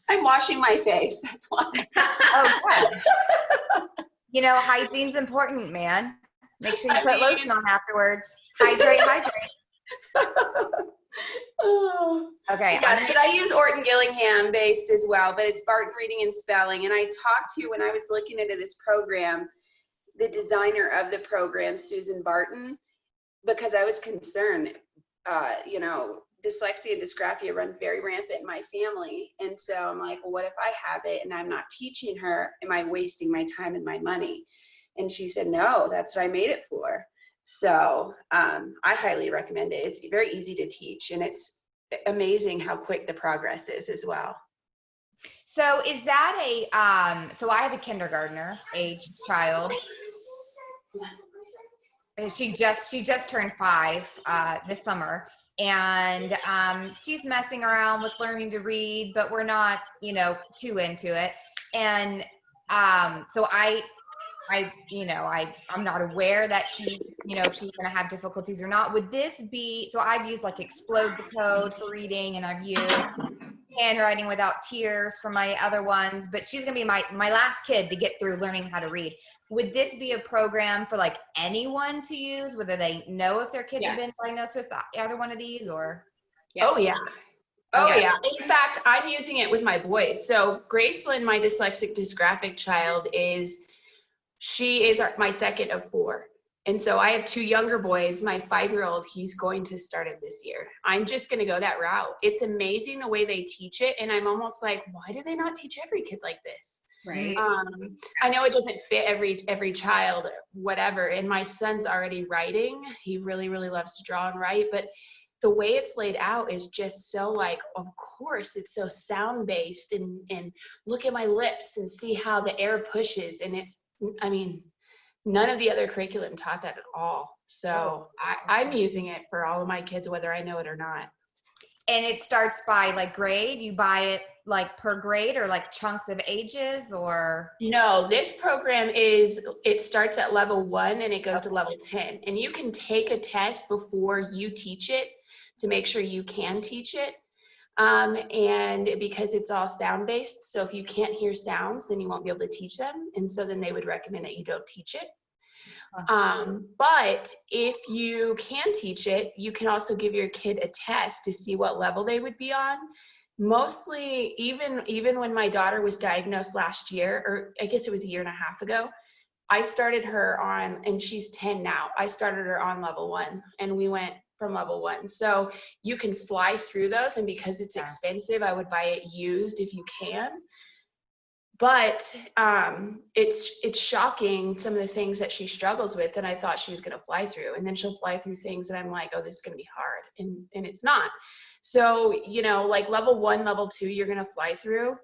I'm washing my face, that's why. Oh, good. You know, hygiene's important, man. Make sure you put lotion on afterwards. Hydrate. Oh. Okay. Yes, but I use Orton Gillingham based as well, but it's Barton Reading and Spelling. And I talked to, when I was looking into this program, the designer of the program, Susan Barton, because I was concerned, you know, dyslexia and dysgraphia run very rampant in my family. And so I'm like, well, what if I have it and I'm not teaching her? Am I wasting my time and my money? And she said, no, that's what I made it for. So I highly recommend it. It's very easy to teach, and it's amazing how quick the progress is as well. So is that so I have a kindergartner age child. She just turned 5 this summer, and she's messing around with learning to read, but we're not, you know, too into it. And so I'm not aware that she's, you know, if she's going to have difficulties or not. Would this be, so I've used like Explode the Code for reading, and I've used Handwriting Without Tears for my other ones, but she's going to be my last kid to get through learning how to read. Would this be a program for like anyone to use, whether they know if their kids have been diagnosed with either one of these, or? Yeah. Oh, yeah. Oh, Okay. yeah. In fact, I'm using it with my boys. So Gracelyn, my dyslexic dysgraphic child, she is my second of 4. And so I have 2 younger boys. My 5-year-old, he's going to start it this year. I'm just going to go that route. It's amazing the way they teach it. And I'm almost like, why do they not teach every kid like this? Right. I know it doesn't fit every child, whatever. And my son's already writing. He really, really loves to draw and write. But the way it's laid out is just so like, of course, it's so sound based, and look at my lips and see how the air pushes. And it's, I mean, none of the other curriculum taught that at all. So I'm using it for all of my kids, whether I know it or not. And it starts by like grade? You buy it like per grade or like chunks of ages or? No, this program it starts at level 1 and it goes to level 10. And you can take a test before you teach it to make sure you can teach it. And because it's all sound based, so if you can't hear sounds, then you won't be able to teach them. And so then they would recommend that you don't teach it. But if you can teach it, you can also give your kid a test to see what level they would be on. Mostly, even when my daughter was diagnosed last year, or I guess it was a year and a half ago, I started her on, and she's 10 now, I started her on level 1, and we went from level 1. So you can fly through those, and because it's expensive, I would buy it used if you can. But it's shocking some of the things that she struggles with, and I thought she was going to fly through, and then she'll fly through things and I'm like, oh, this is going to be hard, and it's not. So, you know, like level 1, level 2, you're going to fly through,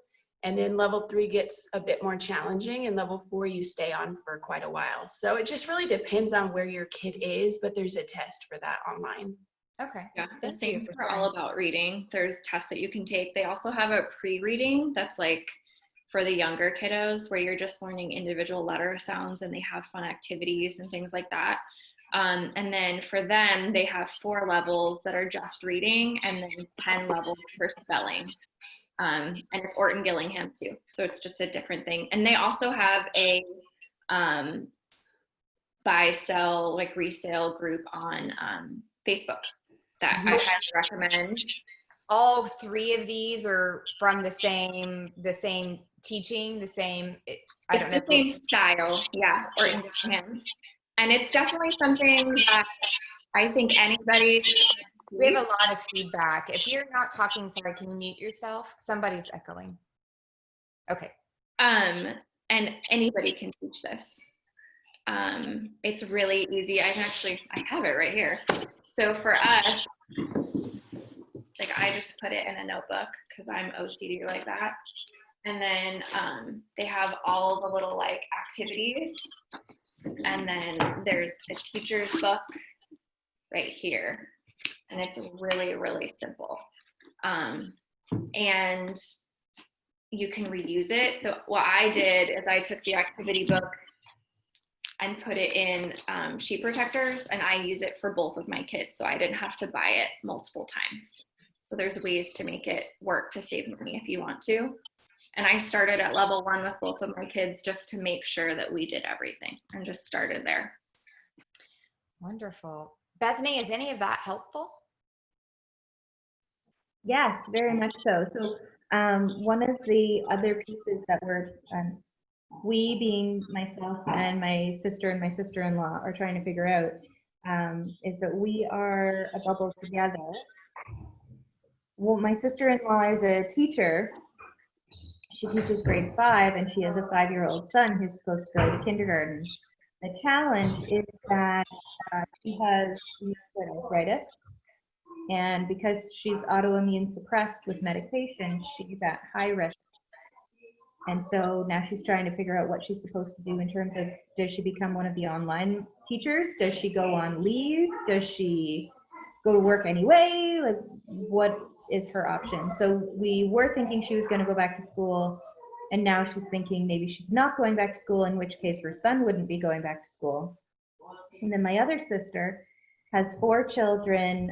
and then level 3 gets a bit more challenging, and level 4 you stay on for quite a while. So it just really depends on where your kid is, but there's a test for that online. Okay. Yeah, the Thank you same for for sharing. all about reading. There's tests that you can take. They also have a pre-reading that's like for the younger kiddos where you're just learning individual letter sounds and they have fun activities and things like that. And then for them, they have 4 levels that are just reading and then 10 levels for spelling. And it's Orton Gillingham too. So it's just a different thing. And they also have a buy, sell, like resale group on Facebook that I highly recommend. All 3 of these are from the same teaching, the same, I don't know. It's the same style, yeah, Orton Gillingham. And it's definitely something that I think anybody. We have a lot of feedback. If you're not talking, sorry, can you mute yourself? Somebody's echoing. Okay. And anybody can teach this. It's really easy. I have it right here. So for us, like I just put it in a notebook because I'm OCD like that. And then they have all the little like activities. And then there's a teacher's book right here. And it's really, really simple. And you can reuse it. So what I did is I took the activity book and put it in sheet protectors, and I use it for both of my kids. So I didn't have to buy it multiple times. So there's ways to make it work to save money if you want to. And I started at level 1 with both of my kids just to make sure that we did everything and just started there. Wonderful. Bethany, is any of that helpful? Yes, very much so. So one of the other pieces that we being myself and my sister and my sister-in-law are trying to figure out is that we are a bubble together. Well, my sister-in-law is a teacher. She teaches grade 5 and she has a 5-year-old son who's supposed to go to kindergarten. The challenge is that she has arthritis, and because she's autoimmune suppressed with medication, she's at high risk. And so now she's trying to figure out what she's supposed to do in terms of, does she become one of the online teachers? Does she go on leave? Does she go to work anyway? Like, what is her option? So we were thinking she was going to go back to school, and now she's thinking maybe she's not going back to school, in which case her son wouldn't be going back to school. And then my other sister has 4 children.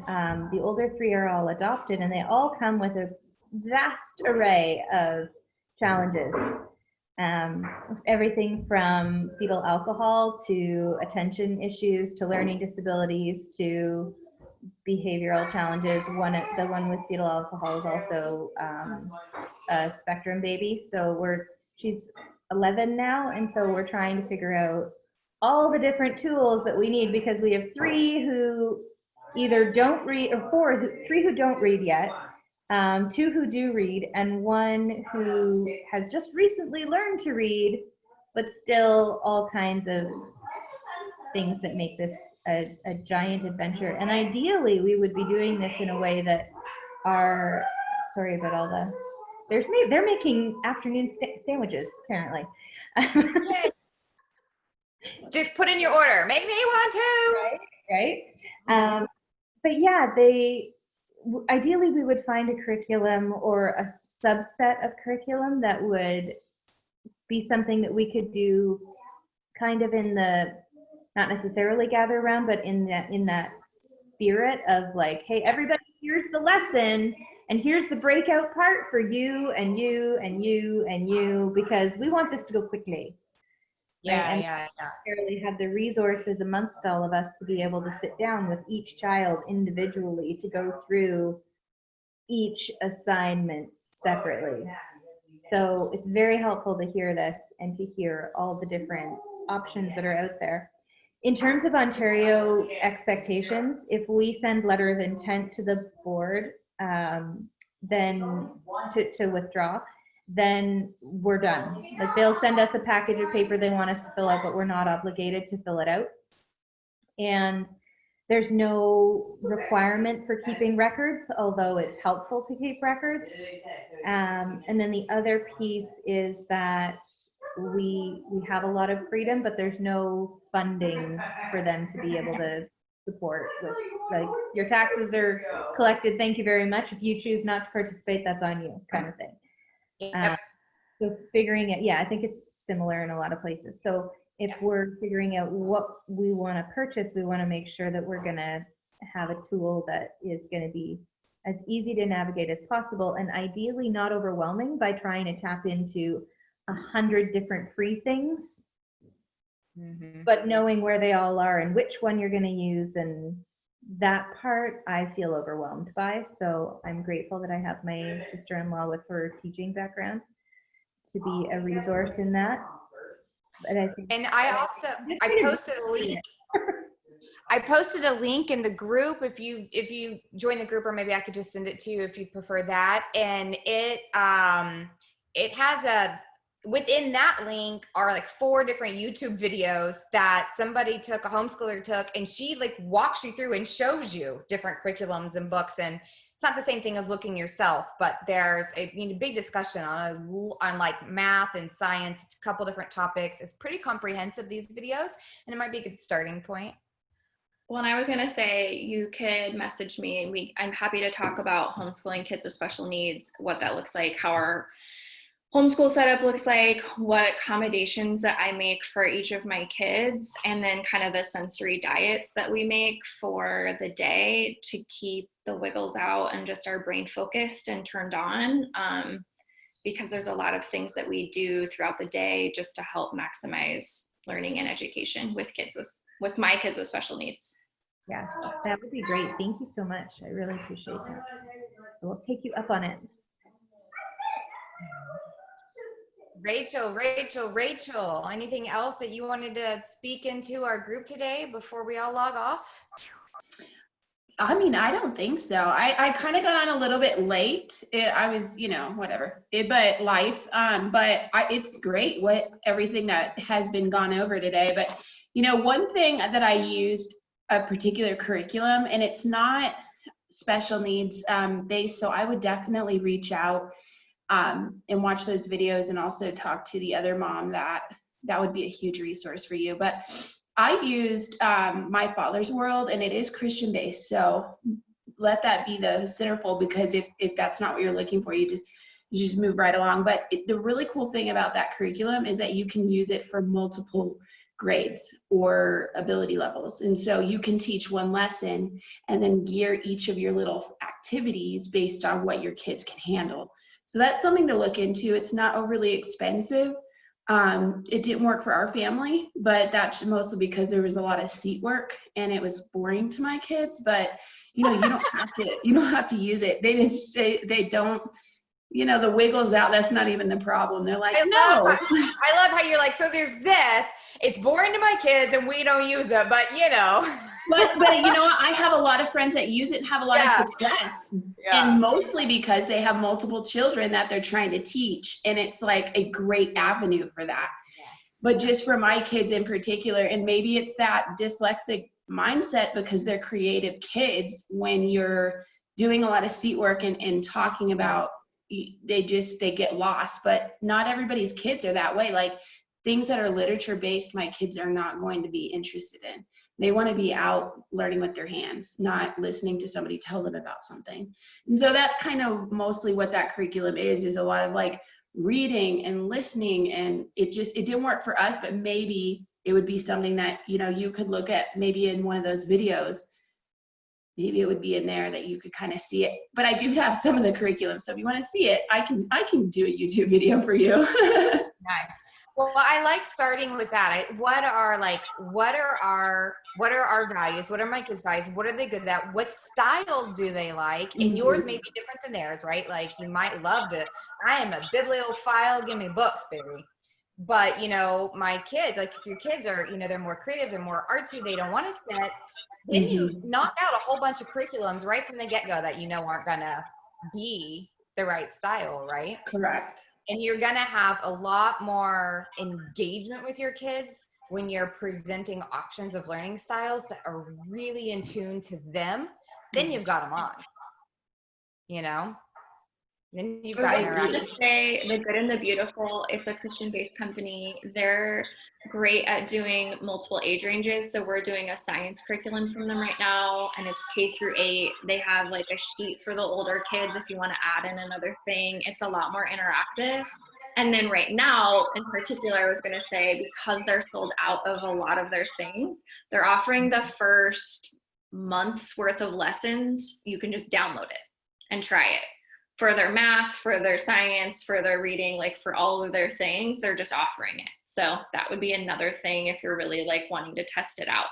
The older 3 are all adopted, and they all come with a vast array of challenges. Everything from fetal alcohol to attention issues to learning disabilities to behavioral challenges. The one with fetal alcohol is also a spectrum baby. So she's 11 now, and so we're trying to figure out all the different tools that we need, because we have 3 who either don't read, or 3 who don't read yet, 2 who do read, and 1 who has just recently learned to read, but still all kinds of things that make this a giant adventure. And ideally, we would be doing this in a way that are, sorry about all the, they're making afternoon sandwiches, apparently. Just put in your order. Make me one too. Right? But yeah, ideally we would find a curriculum or a subset of curriculum that would be something that we could do kind of in the, not necessarily gather around, but in that spirit of like, hey, everybody, here's the lesson and here's the breakout part for you and you and you and you, because we want this to go quickly. Yeah, and yeah. necessarily have the resources amongst all of us to be able to sit down with each child individually to go through each assignment separately. So it's very helpful to hear this and to hear all the different options that are out there. In terms of Ontario expectations, if we send letter of intent to the board, then to withdraw, then we're done. Like they'll send us a package of paper they want us to fill out, but we're not obligated to fill it out. And there's no requirement for keeping records, although it's helpful to keep records. And then the other piece is that we have a lot of freedom, but there's no funding for them to be able to support with, like, your taxes are collected, thank you very much. If you choose not to participate, that's on you, kind of thing. Yep. So figuring it, yeah, I think it's similar in a lot of places. So if we're figuring out what we want to purchase, we want to make sure that we're going to have a tool that is going to be as easy to navigate as possible, and ideally not overwhelming by trying to tap into 100 different free things, but knowing where they all are and which one you're going to use, and that part I feel overwhelmed by. So I'm grateful that I have my sister-in-law with her teaching background to be a resource in that. But I think, And I posted a link. I posted a link in the group. If you join the group, or maybe I could just send it to you if you prefer that. And it has within that link are like 4 different YouTube videos that a homeschooler took, and she like walks you through and shows you different curriculums and books. And it's not the same thing as looking yourself, but there's a big discussion on like math and science, a couple different topics. It's pretty comprehensive, these videos, and it might be a good starting point. Well, and I was going to say, you could message me and I'm happy to talk about homeschooling kids with special needs, what that looks like, how our homeschool setup looks like, what accommodations that I make for each of my kids, and then kind of the sensory diets that we make for the day to keep the wiggles out and just our brain focused and turned on, because there's a lot of things that we do throughout the day just to help maximize learning and education with my kids with special needs. yes, that would be great. Thank you so much. I really appreciate that. We'll take you up on it. Rachel, anything else that you wanted to speak into our group today before we all log off? I mean, I don't think so. I kind of got on a little bit late. I was, whatever. But life. It's great everything that has been gone over today. But, one thing that I used a particular curriculum, and it's not special needs based, so I would definitely reach out and watch those videos, and also talk to the other mom. That would be a huge resource for you. But I used My Father's World, and it is Christian based. So let that be the centerfold, because if that's not what you're looking for, you just move right along. But the really cool thing about that curriculum is that you can use it for multiple grades or ability levels. And so you can teach one lesson and then gear each of your little activities based on what your kids can handle. So that's something to look into. It's not overly expensive. It didn't work for our family, but that's mostly because there was a lot of seat work and it was boring to my kids. But you don't have to use it. They just say they don't. The wiggles out, that's not even the problem. They're like, no. I love how you're like, so there's this, it's boring to my kids and we don't use it, but But I have a lot of friends that use it and have a lot of success. Yeah. And mostly because they have multiple children that they're trying to teach. And it's like a great avenue for that. but just for my kids in particular, and maybe it's that dyslexic mindset because they're creative kids, when you're doing a lot of seat work and talking about, they get lost. But not everybody's kids are that way. Like things that are literature based, my kids are not going to be interested in. They want to be out learning with their hands, not listening to somebody tell them about something. And so that's kind of mostly what that curriculum is a lot of like reading and listening. And it didn't work for us, but maybe it would be something that, you know, you could look at maybe in one of those videos. Maybe it would be in there that you could kind of see it. But I do have some of the curriculum, so if you want to see it, I can do a YouTube video for you. Nice. Well, I like starting with that. What are our values? What are my kids' values? What are they good at? What styles do they like? And yours may be different than theirs, right? Like you might love to, I am a bibliophile, give me books, baby. But, you know, my kids, like if your kids are, you know, they're more creative, they're more artsy, they don't want to sit, then you knock out a whole bunch of curriculums right from the get-go that you know aren't going to be the right style, right? Correct. And you're going to have a lot more engagement with your kids when you're presenting options of learning styles that are really in tune to them. Then you've got them on, you know? Then you've got I would just say The Good and the Beautiful. It's a Christian-based company. They're great at doing multiple age ranges. So we're doing a science curriculum from them right now, and it's K through 8. They have like a sheet for the older kids if you want to add in another thing. It's a lot more interactive. And then right now, in particular, I was going to say, because they're sold out of a lot of their things, they're offering the first month's worth of lessons. You can just download it and try it. For their math, for their science, for their reading, like for all of their things, they're just offering it. So that would be another thing if you're really like wanting to test it out.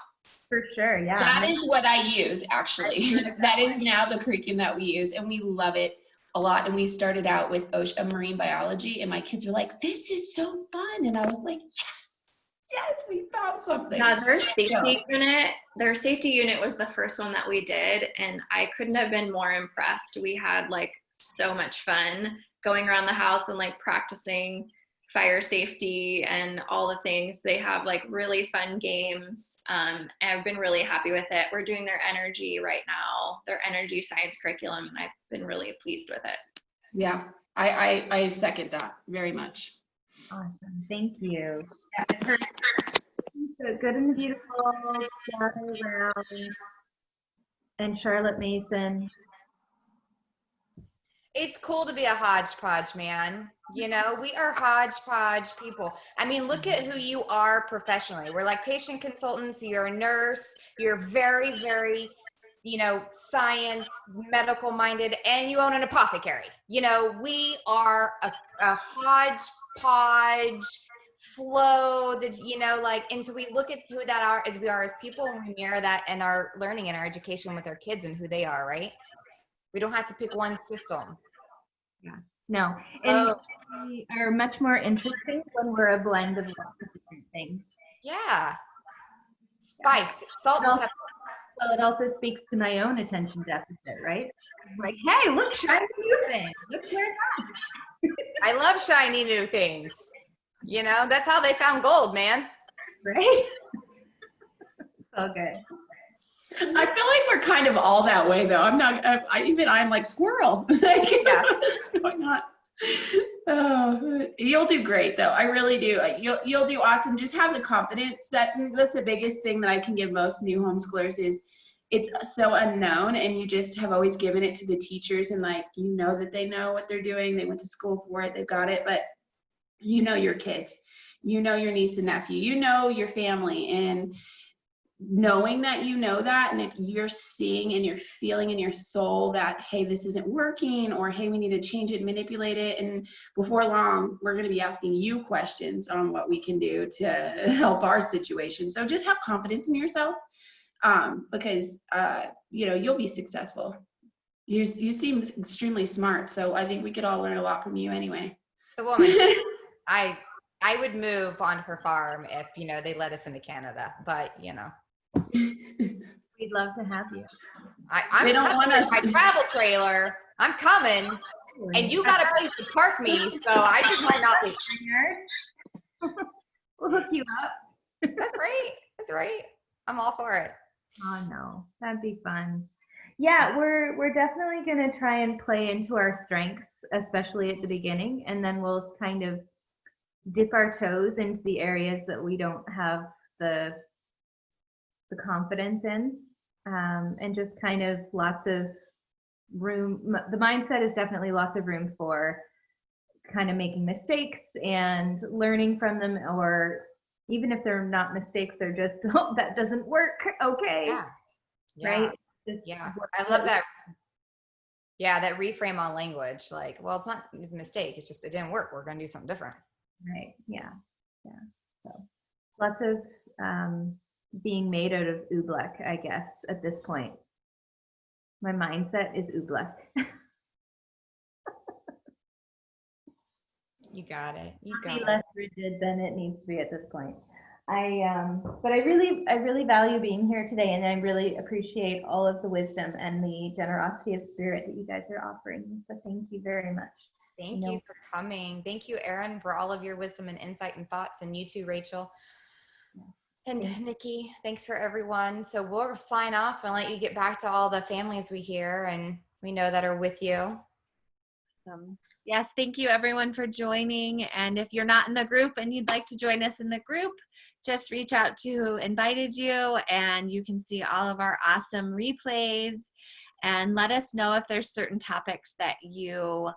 For sure, yeah. That is what I use, actually. That is now the curriculum that we use, and we love it a lot. And we started out with OSHA marine biology, and my kids were like, this is so fun. And I was like, yes, we found something. Yeah, their safety unit was the first one that we did, and I couldn't have been more impressed. We had like so much fun going around the house and like practicing fire safety and all the things. They have like really fun games. I've been really happy with it. We're doing their energy right now, their energy science curriculum, and I've been really pleased with it. Yeah, I second that very much. Awesome, thank you. Yeah, I've heard The Good and the Beautiful, Gather Round, and Charlotte Mason. It's cool to be a hodgepodge, man. You know, we are hodgepodge people. I mean, look at who you are professionally. We're lactation consultants. You're a nurse. You're very, very, you know, science, medical minded, and you own an apothecary. You know, we are a hodgepodge flow that, you know, like, and so we look at who that are as we are as people, and we mirror that in our learning and our education with our kids and who they are, right? We don't have to pick one system. Yeah. No. And we are much more interesting when we're a blend of lots of different things. Yeah. Spice, salt and pepper. Well, it also speaks to my own attention deficit, right? Like, hey, look, shiny new thing. Let's learn that. I love shiny new things. You know, that's how they found gold, man. Right? So good. I feel like we're kind of all that way, though. I'm like squirrel. Like, Yeah. what's going on? Oh, you'll do great, though. I really do. You'll do awesome. Just have the confidence. That's the biggest thing that I can give most new homeschoolers is it's so unknown, and you just have always given it to the teachers, and like, you know that they know what they're doing. They went to school for it. They've got it. But you know your kids. You know your niece and nephew. You know your family. And knowing that you know that, and if you're seeing and you're feeling in your soul that, hey, this isn't working, or hey, we need to change it, manipulate it, and before long we're going to be asking you questions on what we can do to help our situation. So just have confidence in yourself, because you know, you'll be successful. You seem extremely smart, so I think we could all learn a lot from you anyway. The woman. I would move on her farm if, you know, they let us into Canada, but you know. We'd love to have you. I'm They don't coming want with us- my travel trailer. I'm coming, and you got a place to park me, so I just might not be. We'll hook you up. That's right. That's right. I'm all for it. Oh no, that'd be fun. Yeah, we're definitely gonna try and play into our strengths, especially at the beginning, and then we'll kind of dip our toes into the areas that we don't have the confidence in, and just kind of lots of room. The mindset is definitely lots of room for kind of making mistakes and learning from them, or even if they're not mistakes, they're just, oh, that doesn't work. Okay. Yeah. Yeah. Right. Just Yeah. work I love that. Yeah. That reframe on language. Like, well, it's a mistake. It's just, it didn't work. We're going to do something different. Right. Yeah. Yeah. So lots of being made out of oobleck, I guess, at this point. My mindset is oobleck. You got it. You Be got it. less rigid than it needs to be at this point. But I really value being here today, and I really appreciate all of the wisdom and the generosity of spirit that you guys are offering. So thank you very much. Thank you for coming. Thank you, Erin, for all of your wisdom and insight and thoughts, and you too, Rachel. Yes. And Nikki, thanks for everyone. So we'll sign off and let you get back to all the families we hear and we know that are with you. Yes, thank you everyone for joining. And if you're not in the group and you'd like to join us in the group, just reach out to who invited you, and you can see all of our awesome replays, and let us know if there's certain topics that you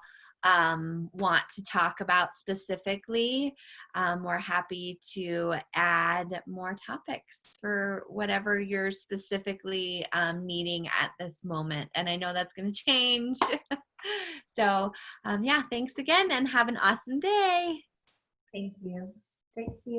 want to talk about specifically. We're happy to add more topics for whatever you're specifically needing at this moment. And I know that's going to change. So yeah, thanks again and have an awesome day. Thank you. Great to see you.